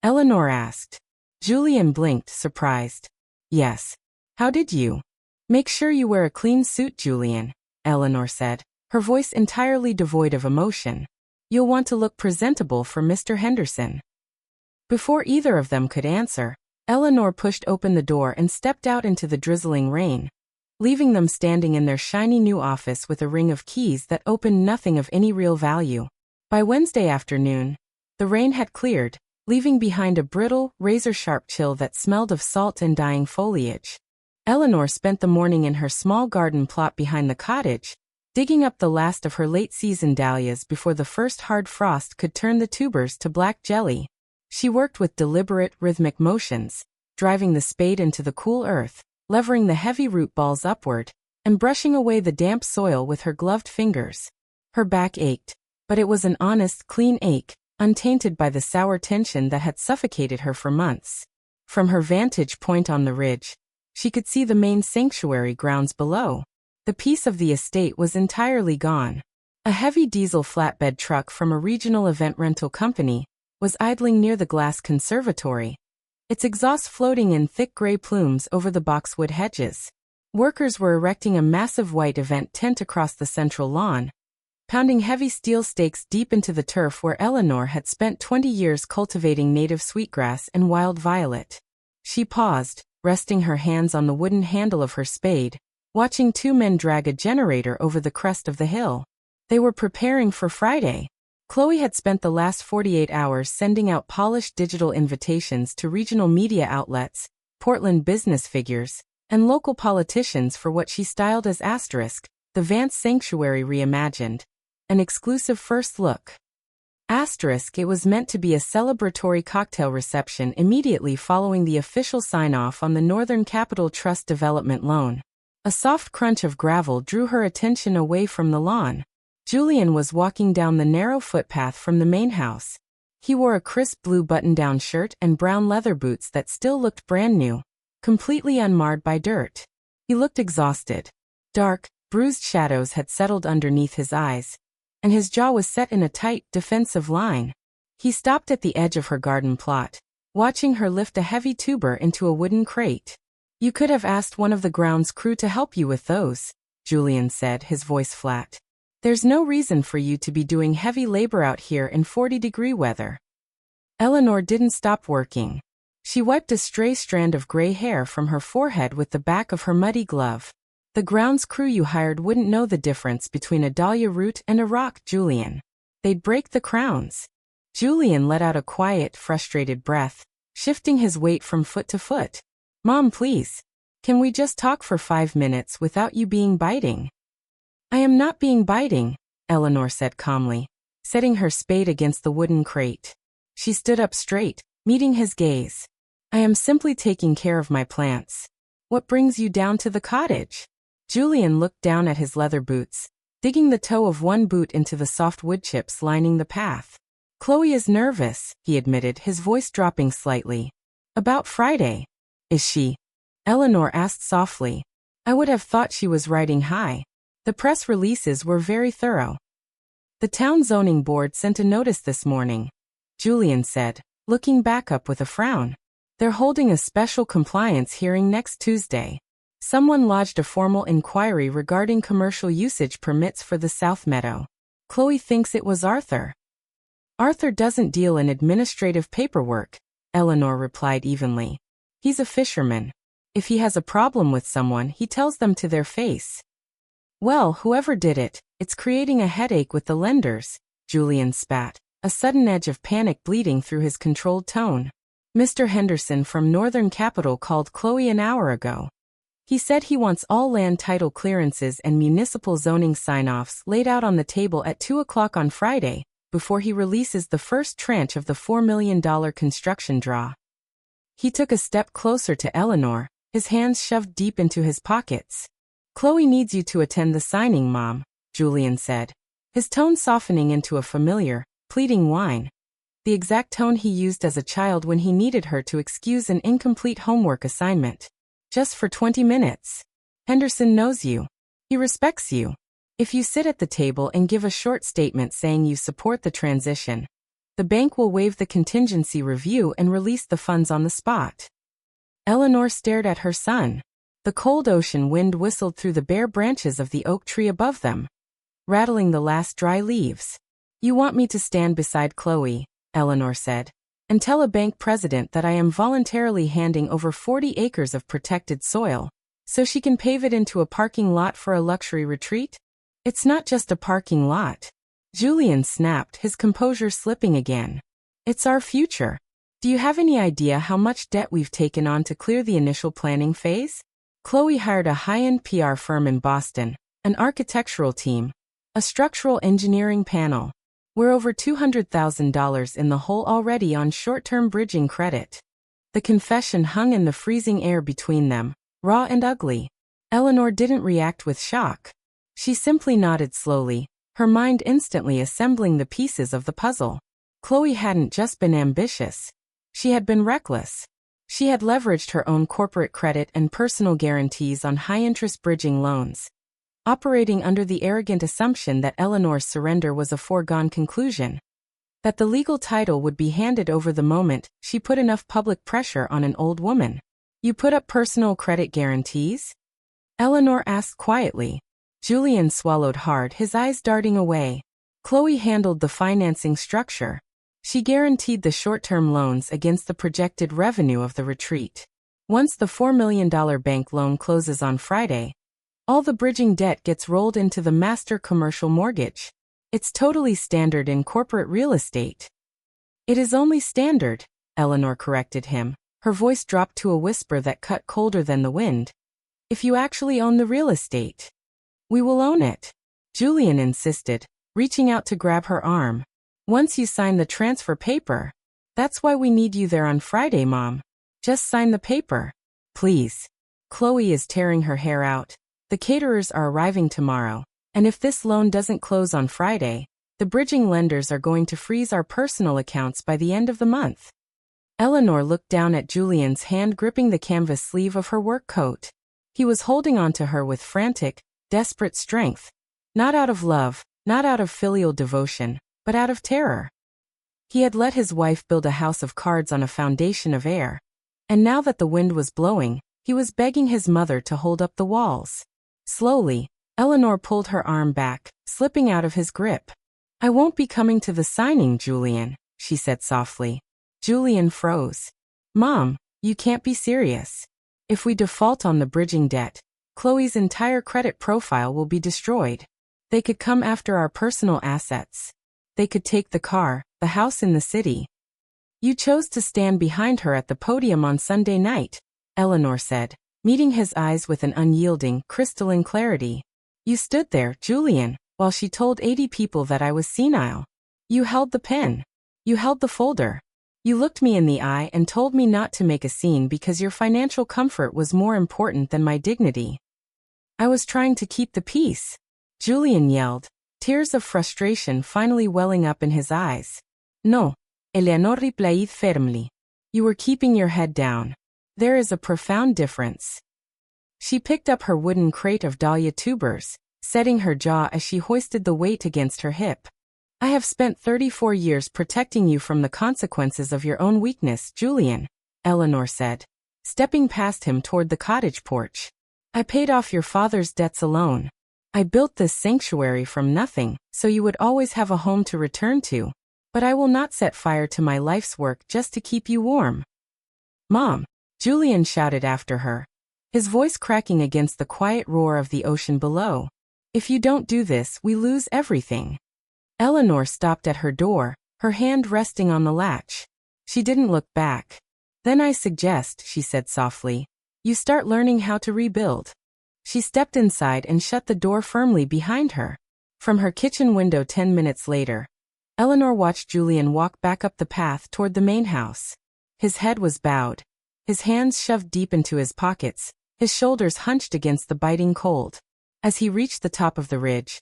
[SPEAKER 1] Eleanor asked. Julian blinked, surprised. "Yes. How did you?" "Make sure you wear a clean suit, Julian," Eleanor said, her voice entirely devoid of emotion. "You'll want to look presentable for Mr. Henderson." Before either of them could answer, Eleanor pushed open the door and stepped out into the drizzling rain, leaving them standing in their shiny new office with a ring of keys that opened nothing of any real value. By Wednesday afternoon, the rain had cleared, leaving behind a brittle, razor-sharp chill that smelled of salt and dying foliage. Eleanor spent the morning in her small garden plot behind the cottage, digging up the last of her late-season dahlias before the first hard frost could turn the tubers to black jelly. She worked with deliberate, rhythmic motions, driving the spade into the cool earth, levering the heavy root balls upward, and brushing away the damp soil with her gloved fingers. Her back ached, but it was an honest, clean ache, untainted by the sour tension that had suffocated her for months. From her vantage point on the ridge, she could see the main sanctuary grounds below. The piece of the estate was entirely gone. A heavy diesel flatbed truck from a regional event rental company was idling near the glass conservatory, its exhaust floating in thick gray plumes over the boxwood hedges. Workers were erecting a massive white event tent across the central lawn, pounding heavy steel stakes deep into the turf where Eleanor had spent 20 years cultivating native sweetgrass and wild violet. She paused, resting her hands on the wooden handle of her spade, watching two men drag a generator over the crest of the hill. They were preparing for Friday. Chloe had spent the last 48 hours sending out polished digital invitations to regional media outlets, Portland business figures, and local politicians for what she styled as Asterisk, the Vance Sanctuary reimagined, an exclusive first look. Asterisk, it was meant to be a celebratory cocktail reception immediately following the official sign-off on the Northern Capital Trust development loan. A soft crunch of gravel drew her attention away from the lawn. Julian was walking down the narrow footpath from the main house. He wore a crisp blue button-down shirt and brown leather boots that still looked brand new, completely unmarred by dirt. He looked exhausted. Dark, bruised shadows had settled underneath his eyes, and his jaw was set in a tight, defensive line. He stopped at the edge of her garden plot, watching her lift a heavy tuber into a wooden crate. "You could have asked one of the grounds crew to help you with those," Julian said, his voice flat. "There's no reason for you to be doing heavy labor out here in 40-degree weather." Eleanor didn't stop working. She wiped a stray strand of gray hair from her forehead with the back of her muddy glove. "The grounds crew you hired wouldn't know the difference between a dahlia root and a rock, Julian. They'd break the crowns." Julian let out a quiet, frustrated breath, shifting his weight from foot to foot. "Mom, please. Can we just talk for 5 minutes without you being biting?" "I am not being biting," Eleanor said calmly, setting her spade against the wooden crate. She stood up straight, meeting his gaze. "I am simply taking care of my plants. What brings you down to the cottage?" Julian looked down at his leather boots, digging the toe of one boot into the soft wood chips lining the path. "Chloe is nervous," he admitted, his voice dropping slightly. "About Friday." "Is she?" Eleanor asked softly. "I would have thought she was riding high. The press releases were very thorough." "The town zoning board sent a notice this morning," Julian said, looking back up with a frown. "They're holding a special compliance hearing next Tuesday. Someone lodged a formal inquiry regarding commercial usage permits for the South Meadow. Chloe thinks it was Arthur." "Arthur doesn't deal in administrative paperwork," Eleanor replied evenly. "He's a fisherman." If he has a problem with someone, he tells them to their face. Well, whoever did it, it's creating a headache with the lenders, Julian spat, a sudden edge of panic bleeding through his controlled tone. Mr. Henderson from Northern Capital called Chloe an hour ago. He said he wants all land title clearances and municipal zoning sign-offs laid out on the table at 2 o'clock on Friday, before he releases the first tranche of the $4 million construction draw. He took a step closer to Eleanor, his hands shoved deep into his pockets. Chloe needs you to attend the signing, Mom, Julian said, his tone softening into a familiar, pleading whine. The exact tone he used as a child when he needed her to excuse an incomplete homework assignment. Just for 20 minutes. Henderson knows you. He respects you. If you sit at the table and give a short statement saying you support the transition, the bank will waive the contingency review and release the funds on the spot. Eleanor stared at her son. The cold ocean wind whistled through the bare branches of the oak tree above them, rattling the last dry leaves. You want me to stand beside Chloe, Eleanor said, and tell a bank president that I am voluntarily handing over 40 acres of protected soil, so she can pave it into a parking lot for a luxury retreat? It's not just a parking lot. Julian snapped, his composure slipping again. It's our future. Do you have any idea how much debt we've taken on to clear the initial planning phase? Chloe hired a high-end PR firm in Boston, an architectural team, a structural engineering panel. We're over $200,000 in the hole already on short-term bridging credit. The confession hung in the freezing air between them, raw and ugly. Eleanor didn't react with shock. She simply nodded slowly, her mind instantly assembling the pieces of the puzzle. Chloe hadn't just been ambitious. She had been reckless. She had leveraged her own corporate credit and personal guarantees on high-interest bridging loans, operating under the arrogant assumption that Eleanor's surrender was a foregone conclusion, that the legal title would be handed over the moment she put enough public pressure on an old woman. You put up personal credit guarantees? Eleanor asked quietly. Julian swallowed hard, his eyes darting away. Chloe handled the financing structure. She guaranteed the short-term loans against the projected revenue of the retreat. Once the $4 million bank loan closes on Friday, all the bridging debt gets rolled into the master commercial mortgage. It's totally standard in corporate real estate. It is only standard, Eleanor corrected him. Her voice dropped to a whisper that cut colder than the wind. If you actually own the real estate, we will own it, Julian insisted, reaching out to grab her arm. Once you sign the transfer paper. That's why we need you there on Friday, Mom. Just sign the paper. Please. Chloe is tearing her hair out. The caterers are arriving tomorrow, and if this loan doesn't close on Friday, the bridging lenders are going to freeze our personal accounts by the end of the month. Eleanor looked down at Julian's hand gripping the canvas sleeve of her work coat. He was holding on to her with frantic, desperate strength. Not out of love, not out of filial devotion, but out of terror. He had let his wife build a house of cards on a foundation of air, and now that the wind was blowing, he was begging his mother to hold up the walls. Slowly, Eleanor pulled her arm back, slipping out of his grip. I won't be coming to the signing, Julian, she said softly. Julian froze. Mom, you can't be serious. If we default on the bridging debt, Chloe's entire credit profile will be destroyed. They could come after our personal assets. They could take the car, the house in the city. You chose to stand behind her at the podium on Sunday night, Eleanor said, meeting his eyes with an unyielding, crystalline clarity. You stood there, Julian, while she told 80 people that I was senile. You held the pen. You held the folder. You looked me in the eye and told me not to make a scene because your financial comfort was more important than my dignity. I was trying to keep the peace, Julian yelled, tears of frustration finally welling up in his eyes. No, Eleanor replied firmly. You were keeping your head down. There is a profound difference. She picked up her wooden crate of dahlia tubers, setting her jaw as she hoisted the weight against her hip. I have spent 34 years protecting you from the consequences of your own weakness, Julian, Eleanor said, stepping past him toward the cottage porch. I paid off your father's debts alone. I built this sanctuary from nothing, so you would always have a home to return to. But I will not set fire to my life's work just to keep you warm. Mom, Julian shouted after her. his voice cracking against the quiet roar of the ocean below. "If you don't do this, we lose everything." Eleanor stopped at her door, her hand resting on the latch. She didn't look back. "Then I suggest," she said softly, "you start learning how to rebuild." She stepped inside and shut the door firmly behind her. From her kitchen window 10 minutes later, Eleanor watched Julian walk back up the path toward the main house. His head was bowed, his hands shoved deep into his pockets, his shoulders hunched against the biting cold. As he reached the top of the ridge,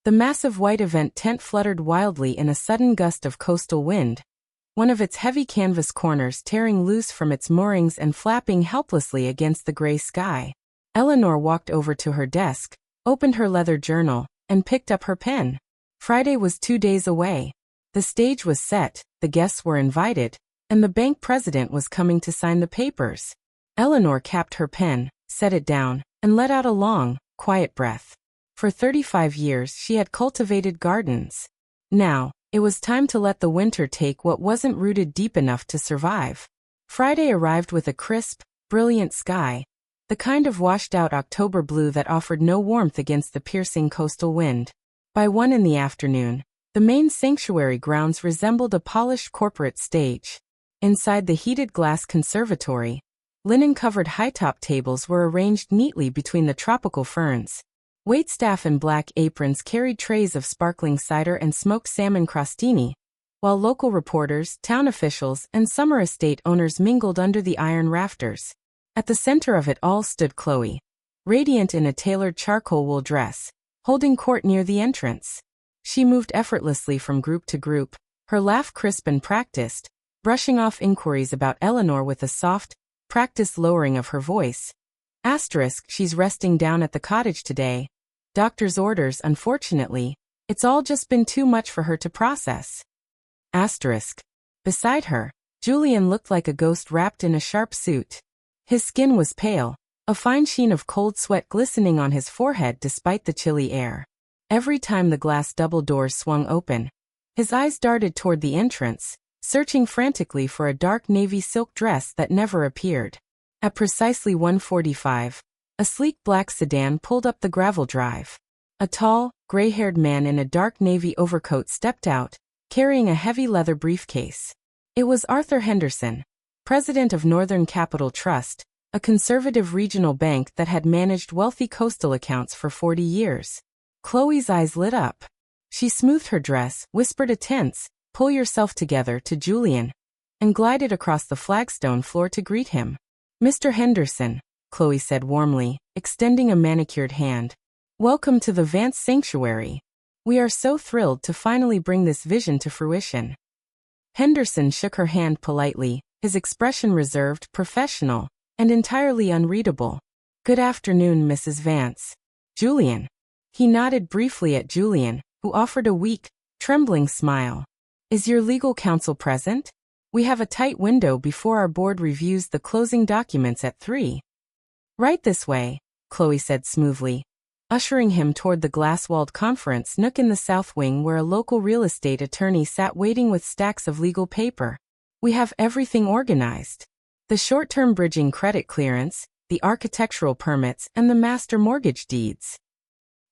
[SPEAKER 1] the massive white event tent fluttered wildly in a sudden gust of coastal wind, one of its heavy canvas corners tearing loose from its moorings and flapping helplessly against the gray sky. Eleanor walked over to her desk, opened her leather journal, and picked up her pen. Friday was 2 days away. The stage was set, the guests were invited, and the bank president was coming to sign the papers. Eleanor capped her pen, set it down, and let out a long, quiet breath. For 35 years she had cultivated gardens. Now, it was time to let the winter take what wasn't rooted deep enough to survive. Friday arrived with a crisp, brilliant sky, the kind of washed-out October blue that offered no warmth against the piercing coastal wind. By 1 in the afternoon, the Maine sanctuary grounds resembled a polished corporate stage. Inside the heated glass conservatory, linen-covered high-top tables were arranged neatly between the tropical ferns. Waitstaff in black aprons carried trays of sparkling cider and smoked salmon crostini, while local reporters, town officials, and summer estate owners mingled under the iron rafters. At the center of it all stood Chloe, radiant in a tailored charcoal wool dress, holding court near the entrance. She moved effortlessly from group to group, her laugh crisp and practiced, brushing off inquiries about Eleanor with a soft, practiced lowering of her voice. She's resting down at the cottage today. Doctor's orders, unfortunately. It's all just been too much for her to process. Beside her, Julian looked like a ghost wrapped in a sharp suit. His skin was pale, a fine sheen of cold sweat glistening on his forehead despite the chilly air. Every time the glass double doors swung open, his eyes darted toward the entrance, searching frantically for a dark navy silk dress that never appeared. At precisely 1:45, a sleek black sedan pulled up the gravel drive. A tall, gray-haired man in a dark navy overcoat stepped out, carrying a heavy leather briefcase. It was Arthur Henderson, president of Northern Capital Trust, a conservative regional bank that had managed wealthy coastal accounts for 40 years. Chloe's eyes lit up. She smoothed her dress, whispered a tense, "Pull yourself together," to Julian, and glided across the flagstone floor to greet him. "Mr. Henderson," Chloe said warmly, extending a manicured hand. "Welcome to the Vance Sanctuary. We are so thrilled to finally bring this vision to fruition." Henderson shook her hand politely, his expression reserved, professional, and entirely unreadable. "Good afternoon, Mrs. Vance." "Julian." He nodded briefly at Julian, who offered a weak, trembling smile. "Is your legal counsel present? We have a tight window before our board reviews the closing documents at 3. "Right this way," Chloe said smoothly, ushering him toward the glass-walled conference nook in the south wing where a local real estate attorney sat waiting with stacks of legal paper. "We have everything organized. The short-term bridging credit clearance, the architectural permits, and the master mortgage deeds."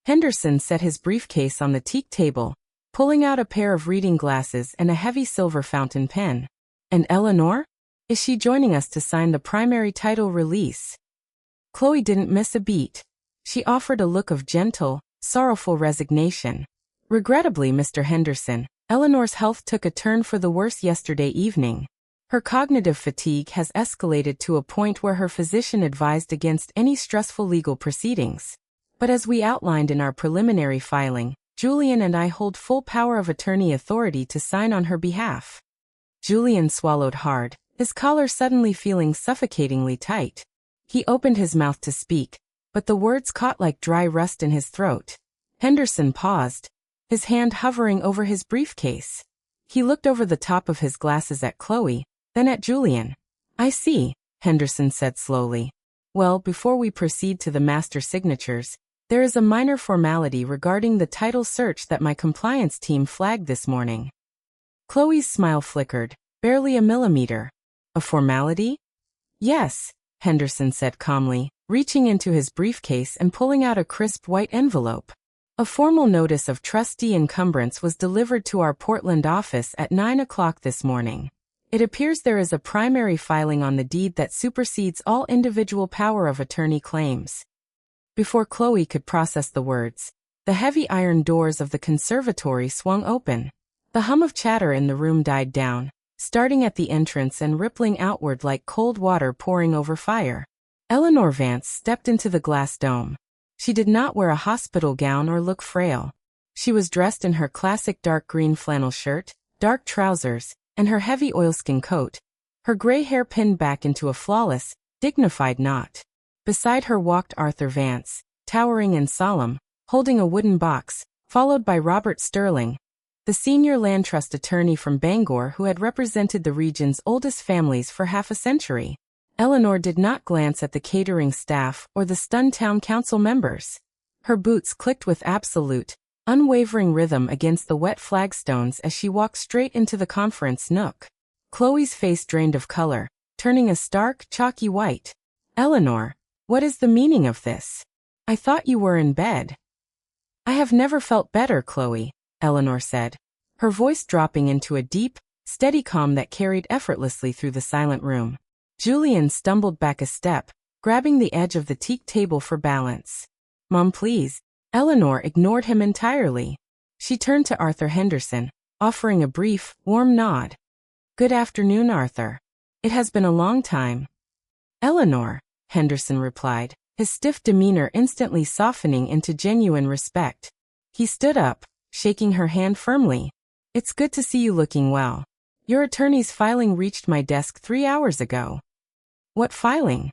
[SPEAKER 1] Henderson set his briefcase on the teak table, pulling out a pair of reading glasses and a heavy silver fountain pen. "And Eleanor? Is she joining us to sign the primary title release?" Chloe didn't miss a beat. She offered a look of gentle, sorrowful resignation. "Regrettably, Mr. Henderson, Eleanor's health took a turn for the worse yesterday evening. Her cognitive fatigue has escalated to a point where her physician advised against any stressful legal proceedings. But as we outlined in our preliminary filing, Julian and I hold full power of attorney authority to sign on her behalf." Julian swallowed hard, his collar suddenly feeling suffocatingly tight. He opened his mouth to speak, but the words caught like dry rust in his throat. Henderson paused, his hand hovering over his briefcase. He looked over the top of his glasses at Chloe, then at Julian. "I see," Henderson said slowly. "Well, before we proceed to the master signatures, there is a minor formality regarding the title search that my compliance team flagged this morning." Chloe's smile flickered, barely a millimeter. "A formality?" "Yes. Henderson said calmly, reaching into his briefcase and pulling out a crisp white envelope. A formal notice of trustee encumbrance was delivered to our Portland office at 9 o'clock this morning. It appears there is a primary filing on the deed that supersedes all individual power of attorney claims. Before Chloe could process the words, the heavy iron doors of the conservatory swung open. The hum of chatter in the room died down, starting at the entrance and rippling outward like cold water pouring over fire. Eleanor Vance stepped into the glass dome. She did not wear a hospital gown or look frail. She was dressed in her classic dark green flannel shirt, dark trousers, and her heavy oilskin coat, her gray hair pinned back into a flawless, dignified knot. Beside her walked Arthur Vance, towering and solemn, holding a wooden box, followed by Robert Sterling, the senior land trust attorney from Bangor who had represented the region's oldest families for half a century. Eleanor did not glance at the catering staff or the stunned town council members. Her boots clicked with absolute, unwavering rhythm against the wet flagstones as she walked straight into the conference nook. Chloe's face drained of color, turning a stark, chalky white. "Eleanor, what is the meaning of this? I thought you were in bed." "I have never felt better, Chloe," Eleanor said, her voice dropping into a deep, steady calm that carried effortlessly through the silent room. Julian stumbled back a step, grabbing the edge of the teak table for balance. "Mom, please." Eleanor ignored him entirely. She turned to Arthur Henderson, offering a brief, warm nod. "Good afternoon, Arthur. It has been a long time." "Eleanor," Henderson replied, his stiff demeanor instantly softening into genuine respect. He stood up, shaking her hand firmly. "It's good to see you looking well. Your attorney's filing reached my desk 3 hours ago." "What filing?"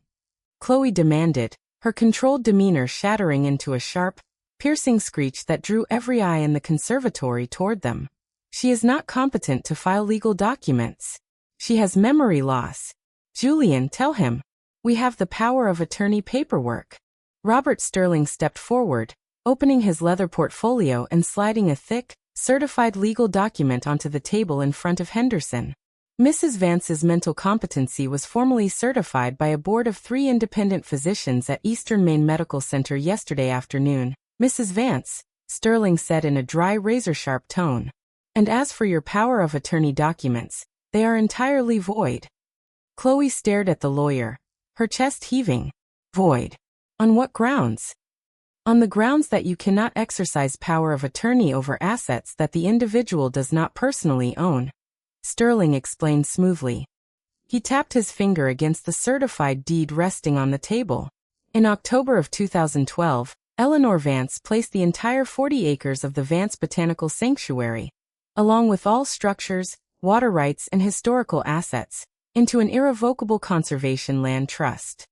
[SPEAKER 1] Chloe demanded, her controlled demeanor shattering into a sharp, piercing screech that drew every eye in the conservatory toward them. "She is not competent to file legal documents. She has memory loss. Julian, tell him. We have the power of attorney paperwork." Robert Sterling stepped forward, opening his leather portfolio and sliding a thick, certified legal document onto the table in front of Henderson. Mrs. Vance's mental competency was formally certified by a board of 3 independent physicians at Eastern Maine Medical Center yesterday afternoon. "Mrs. Vance," Sterling said in a dry, razor-sharp tone. "And as for your power of attorney documents, they are entirely void." Chloe stared at the lawyer, her chest heaving. "Void? On what grounds?" "On the grounds that you cannot exercise power of attorney over assets that the individual does not personally own," Sterling explained smoothly. He tapped his finger against the certified deed resting on the table. In October of 2012, Eleanor Vance placed the entire 40 acres of the Vance Botanical Sanctuary, along with all structures, water rights and historical assets, into an irrevocable conservation land trust.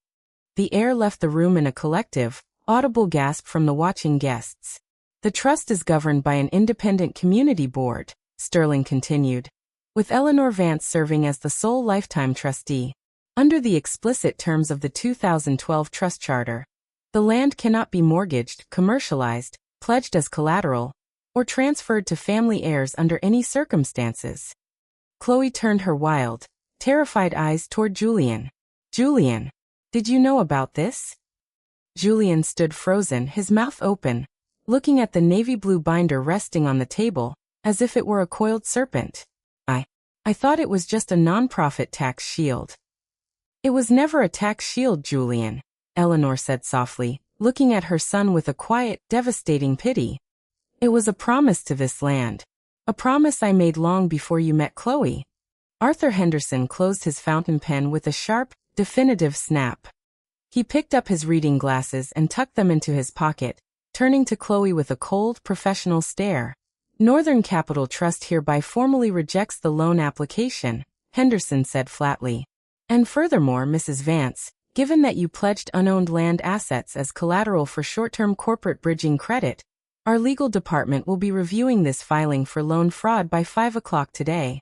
[SPEAKER 1] The air left the room in a collective, audible gasp from the watching guests. "The trust is governed by an independent community board," Sterling continued, with Eleanor Vance serving as the sole lifetime trustee. "Under the explicit terms of the 2012 Trust Charter, the land cannot be mortgaged, commercialized, pledged as collateral, or transferred to family heirs under any circumstances." Chloe turned her wild, terrified eyes toward Julian. "Julian, did you know about this?" Julian stood frozen, his mouth open, looking at the navy blue binder resting on the table, as if it were a coiled serpent. I thought it was just a non-profit tax shield." "It was never a tax shield, Julian," Eleanor said softly, looking at her son with a quiet, devastating pity. "It was a promise to this land. A promise I made long before you met Chloe." Arthur Henderson closed his fountain pen with a sharp, definitive snap. He picked up his reading glasses and tucked them into his pocket, turning to Chloe with a cold, professional stare. "Northern Capital Trust hereby formally rejects the loan application," Henderson said flatly. "And furthermore, Mrs. Vance, given that you pledged unowned land assets as collateral for short-term corporate bridging credit, our legal department will be reviewing this filing for loan fraud by 5 o'clock today."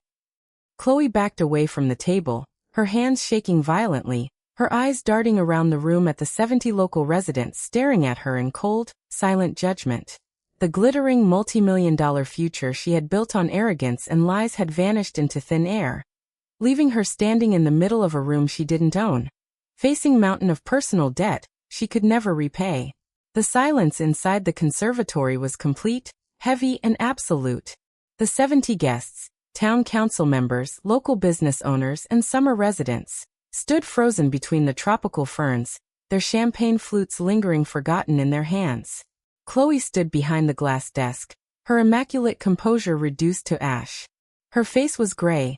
[SPEAKER 1] Chloe backed away from the table, her hands shaking violently, her eyes darting around the room at the 70 local residents staring at her in cold, silent judgment. The glittering multi-million-dollar future she had built on arrogance and lies had vanished into thin air, leaving her standing in the middle of a room she didn't own, facing mountain of personal debt she could never repay. The silence inside the conservatory was complete, heavy and absolute. The 70 guests, town council members, local business owners and summer residents, stood frozen between the tropical ferns, their champagne flutes lingering forgotten in their hands. Chloe stood behind the glass desk, her immaculate composure reduced to ash. Her face was gray,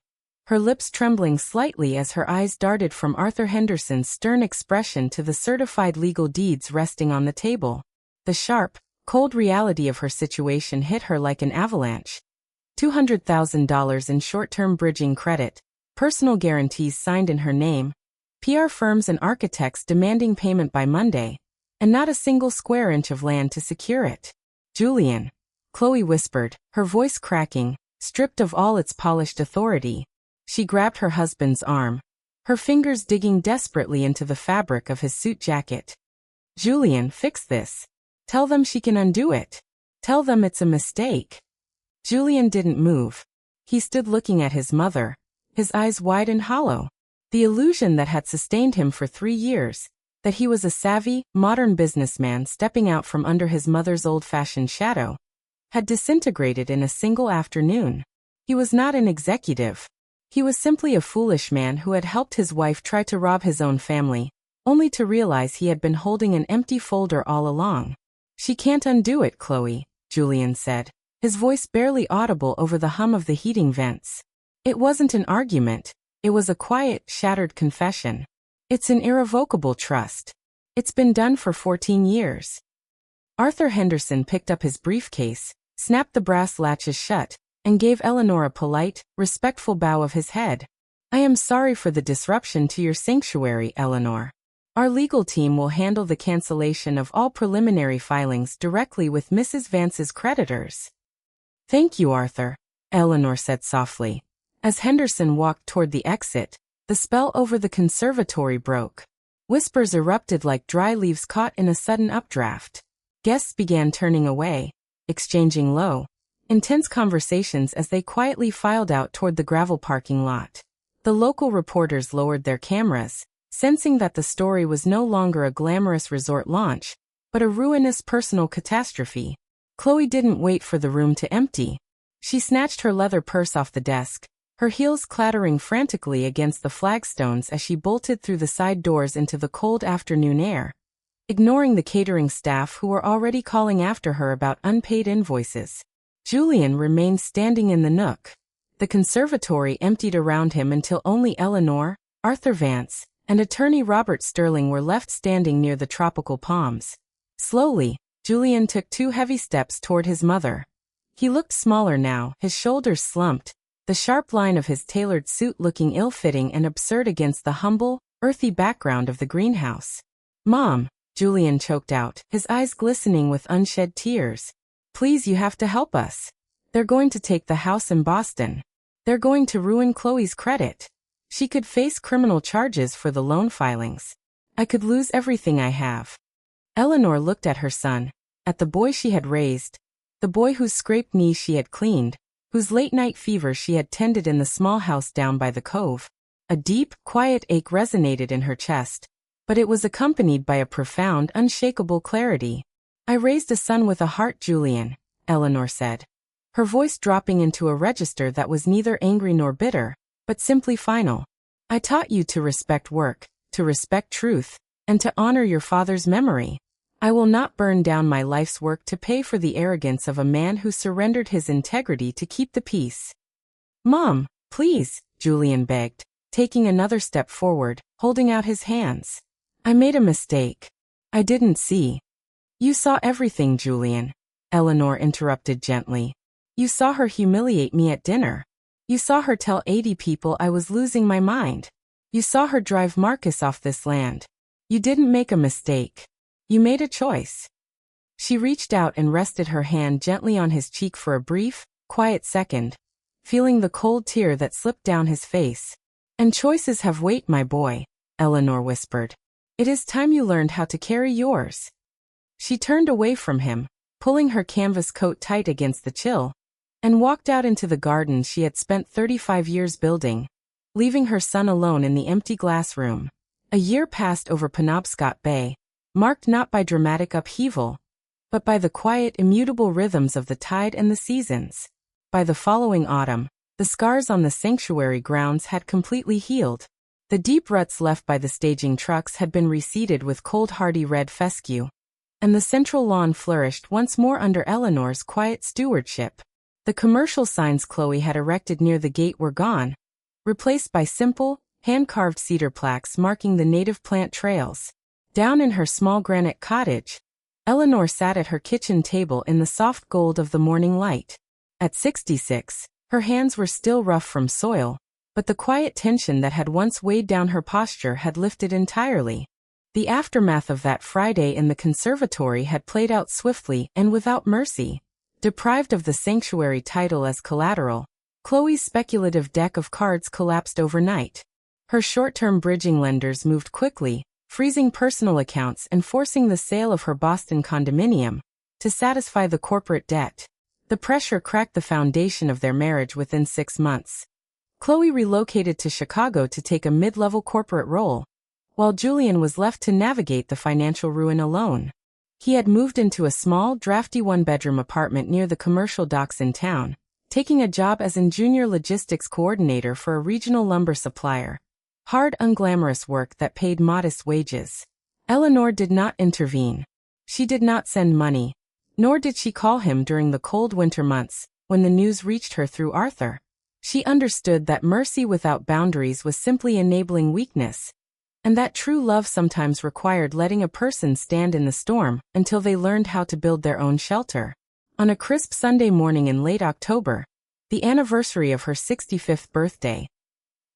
[SPEAKER 1] her lips trembling slightly as her eyes darted from Arthur Henderson's stern expression to the certified legal deeds resting on the table. The sharp, cold reality of her situation hit her like an avalanche. $200,000 in short-term bridging credit, personal guarantees signed in her name, PR firms and architects demanding payment by Monday, and not a single square inch of land to secure it. Julian, Chloe whispered, her voice cracking, stripped of all its polished authority. She grabbed her husband's arm, her fingers digging desperately into the fabric of his suit jacket. Julian, fix this. Tell them she can undo it. Tell them it's a mistake. Julian didn't move. He stood looking at his mother, his eyes wide and hollow. The illusion that had sustained him for 3 years, that he was a savvy, modern businessman stepping out from under his mother's old-fashioned shadow, had disintegrated in a single afternoon. He was not an executive. He was simply a foolish man who had helped his wife try to rob his own family, only to realize he had been holding an empty folder all along. She can't undo it, Chloe, Julian said, his voice barely audible over the hum of the heating vents. It wasn't an argument, it was a quiet, shattered confession. It's an irrevocable trust. It's been done for 14 years. Arthur Henderson picked up his briefcase, snapped the brass latches shut, and gave Eleanor a polite, respectful bow of his head. I am sorry for the disruption to your sanctuary, Eleanor. Our legal team will handle the cancellation of all preliminary filings directly with Mrs. Vance's creditors. Thank you, Arthur, Eleanor said softly. As Henderson walked toward the exit, the spell over the conservatory broke. Whispers erupted like dry leaves caught in a sudden updraft. Guests began turning away, exchanging low, intense conversations as they quietly filed out toward the gravel parking lot. The local reporters lowered their cameras, sensing that the story was no longer a glamorous resort launch, but a ruinous personal catastrophe. Chloe didn't wait for the room to empty. She snatched her leather purse off the desk, her heels clattering frantically against the flagstones as she bolted through the side doors into the cold afternoon air, ignoring the catering staff who were already calling after her about unpaid invoices. Julian remained standing in the nook. The conservatory emptied around him until only Eleanor, Arthur Vance, and attorney Robert Sterling were left standing near the tropical palms. Slowly, Julian took 2 heavy steps toward his mother. He looked smaller now, his shoulders slumped, the sharp line of his tailored suit looking ill-fitting and absurd against the humble, earthy background of the greenhouse. Mom, Julian choked out, his eyes glistening with unshed tears. Please, you have to help us. They're going to take the house in Boston. They're going to ruin Chloe's credit. She could face criminal charges for the loan filings. I could lose everything I have. Eleanor looked at her son, at the boy she had raised, the boy whose scraped knees she had cleaned, whose late-night fever she had tended in the small house down by the cove. A deep, quiet ache resonated in her chest, but it was accompanied by a profound, unshakable clarity. I raised a son with a heart, Julian, Eleanor said, her voice dropping into a register that was neither angry nor bitter, but simply final. I taught you to respect work, to respect truth, and to honor your father's memory. I will not burn down my life's work to pay for the arrogance of a man who surrendered his integrity to keep the peace. Mom, please, Julian begged, taking another step forward, holding out his hands. I made a mistake. I didn't see. You saw everything, Julian, Eleanor interrupted gently. You saw her humiliate me at dinner. You saw her tell 80 people I was losing my mind. You saw her drive Marcus off this land. You didn't make a mistake. You made a choice. She reached out and rested her hand gently on his cheek for a brief, quiet second, feeling the cold tear that slipped down his face. And choices have weight, my boy, Eleanor whispered. It is time you learned how to carry yours. She turned away from him, pulling her canvas coat tight against the chill, and walked out into the garden she had spent 35 years building, leaving her son alone in the empty glass room. A year passed over Penobscot Bay, marked not by dramatic upheaval, but by the quiet, immutable rhythms of the tide and the seasons. By the following autumn, the scars on the sanctuary grounds had completely healed. The deep ruts left by the staging trucks had been reseeded with cold hardy red fescue, and the central lawn flourished once more under Eleanor's quiet stewardship. The commercial signs Chloe had erected near the gate were gone, replaced by simple, hand-carved cedar plaques marking the native plant trails. Down in her small granite cottage, Eleanor sat at her kitchen table in the soft gold of the morning light. At 66, her hands were still rough from soil, but the quiet tension that had once weighed down her posture had lifted entirely. The aftermath of that Friday in the conservatory had played out swiftly and without mercy. Deprived of the sanctuary title as collateral, Chloe's speculative deck of cards collapsed overnight. Her short-term bridging lenders moved quickly, freezing personal accounts and forcing the sale of her Boston condominium to satisfy the corporate debt. The pressure cracked the foundation of their marriage within 6 months. Chloe relocated to Chicago to take a mid-level corporate role, while Julian was left to navigate the financial ruin alone. He had moved into a small, drafty one-bedroom apartment near the commercial docks in town, taking a job as a junior logistics coordinator for a regional lumber supplier. Hard, unglamorous work that paid modest wages. Eleanor did not intervene. She did not send money, nor did she call him during the cold winter months, when the news reached her through Arthur. She understood that mercy without boundaries was simply enabling weakness, and that true love sometimes required letting a person stand in the storm until they learned how to build their own shelter. On a crisp Sunday morning in late October, the anniversary of her 65th birthday,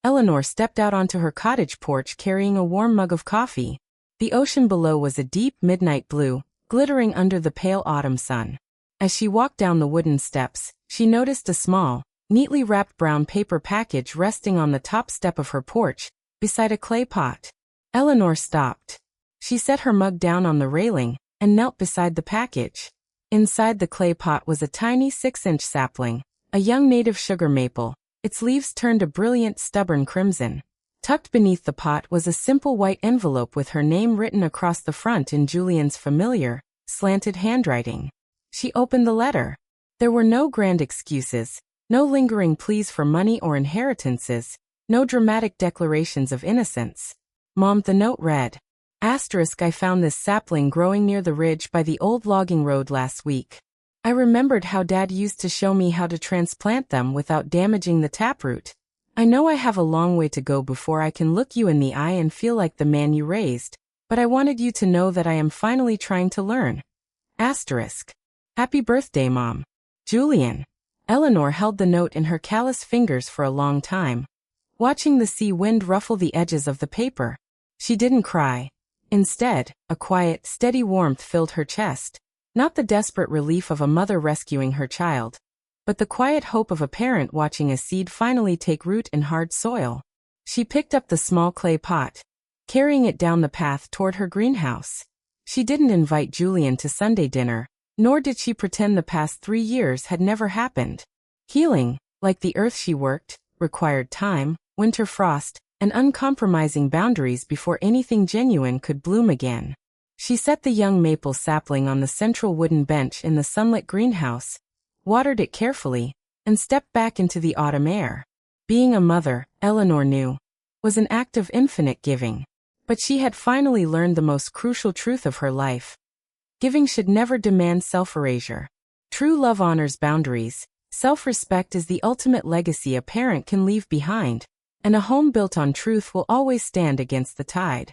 [SPEAKER 1] Eleanor stepped out onto her cottage porch carrying a warm mug of coffee. The ocean below was a deep midnight blue, glittering under the pale autumn sun. As she walked down the wooden steps, she noticed a small, neatly wrapped brown paper package resting on the top step of her porch, beside a clay pot. Eleanor stopped. She set her mug down on the railing and knelt beside the package. Inside the clay pot was a tiny 6-inch sapling, a young native sugar maple, its leaves turned a brilliant, stubborn crimson. Tucked beneath the pot was a simple white envelope with her name written across the front in Julian's familiar, slanted handwriting. She opened the letter. There were no grand excuses, no lingering pleas for money or inheritances, no dramatic declarations of innocence. Mom, the note read. I found this sapling growing near the ridge by the old logging road last week. I remembered how Dad used to show me how to transplant them without damaging the taproot. I know I have a long way to go before I can look you in the eye and feel like the man you raised, but I wanted you to know that I am finally trying to learn. Happy birthday, Mom. Julian. Eleanor held the note in her callous fingers for a long time, watching the sea wind ruffle the edges of the paper. She didn't cry. Instead, a quiet, steady warmth filled her chest. Not the desperate relief of a mother rescuing her child, but the quiet hope of a parent watching a seed finally take root in hard soil. She picked up the small clay pot, carrying it down the path toward her greenhouse. She didn't invite Julian to Sunday dinner, nor did she pretend the past 3 years had never happened. Healing, like the earth she worked, required time, winter frost, and uncompromising boundaries before anything genuine could bloom again. She set the young maple sapling on the central wooden bench in the sunlit greenhouse, watered it carefully, and stepped back into the autumn air. Being a mother, Eleanor knew, was an act of infinite giving. But she had finally learned the most crucial truth of her life. Giving should never demand self-erasure. True love honors boundaries. Self-respect is the ultimate legacy a parent can leave behind, and a home built on truth will always stand against the tide.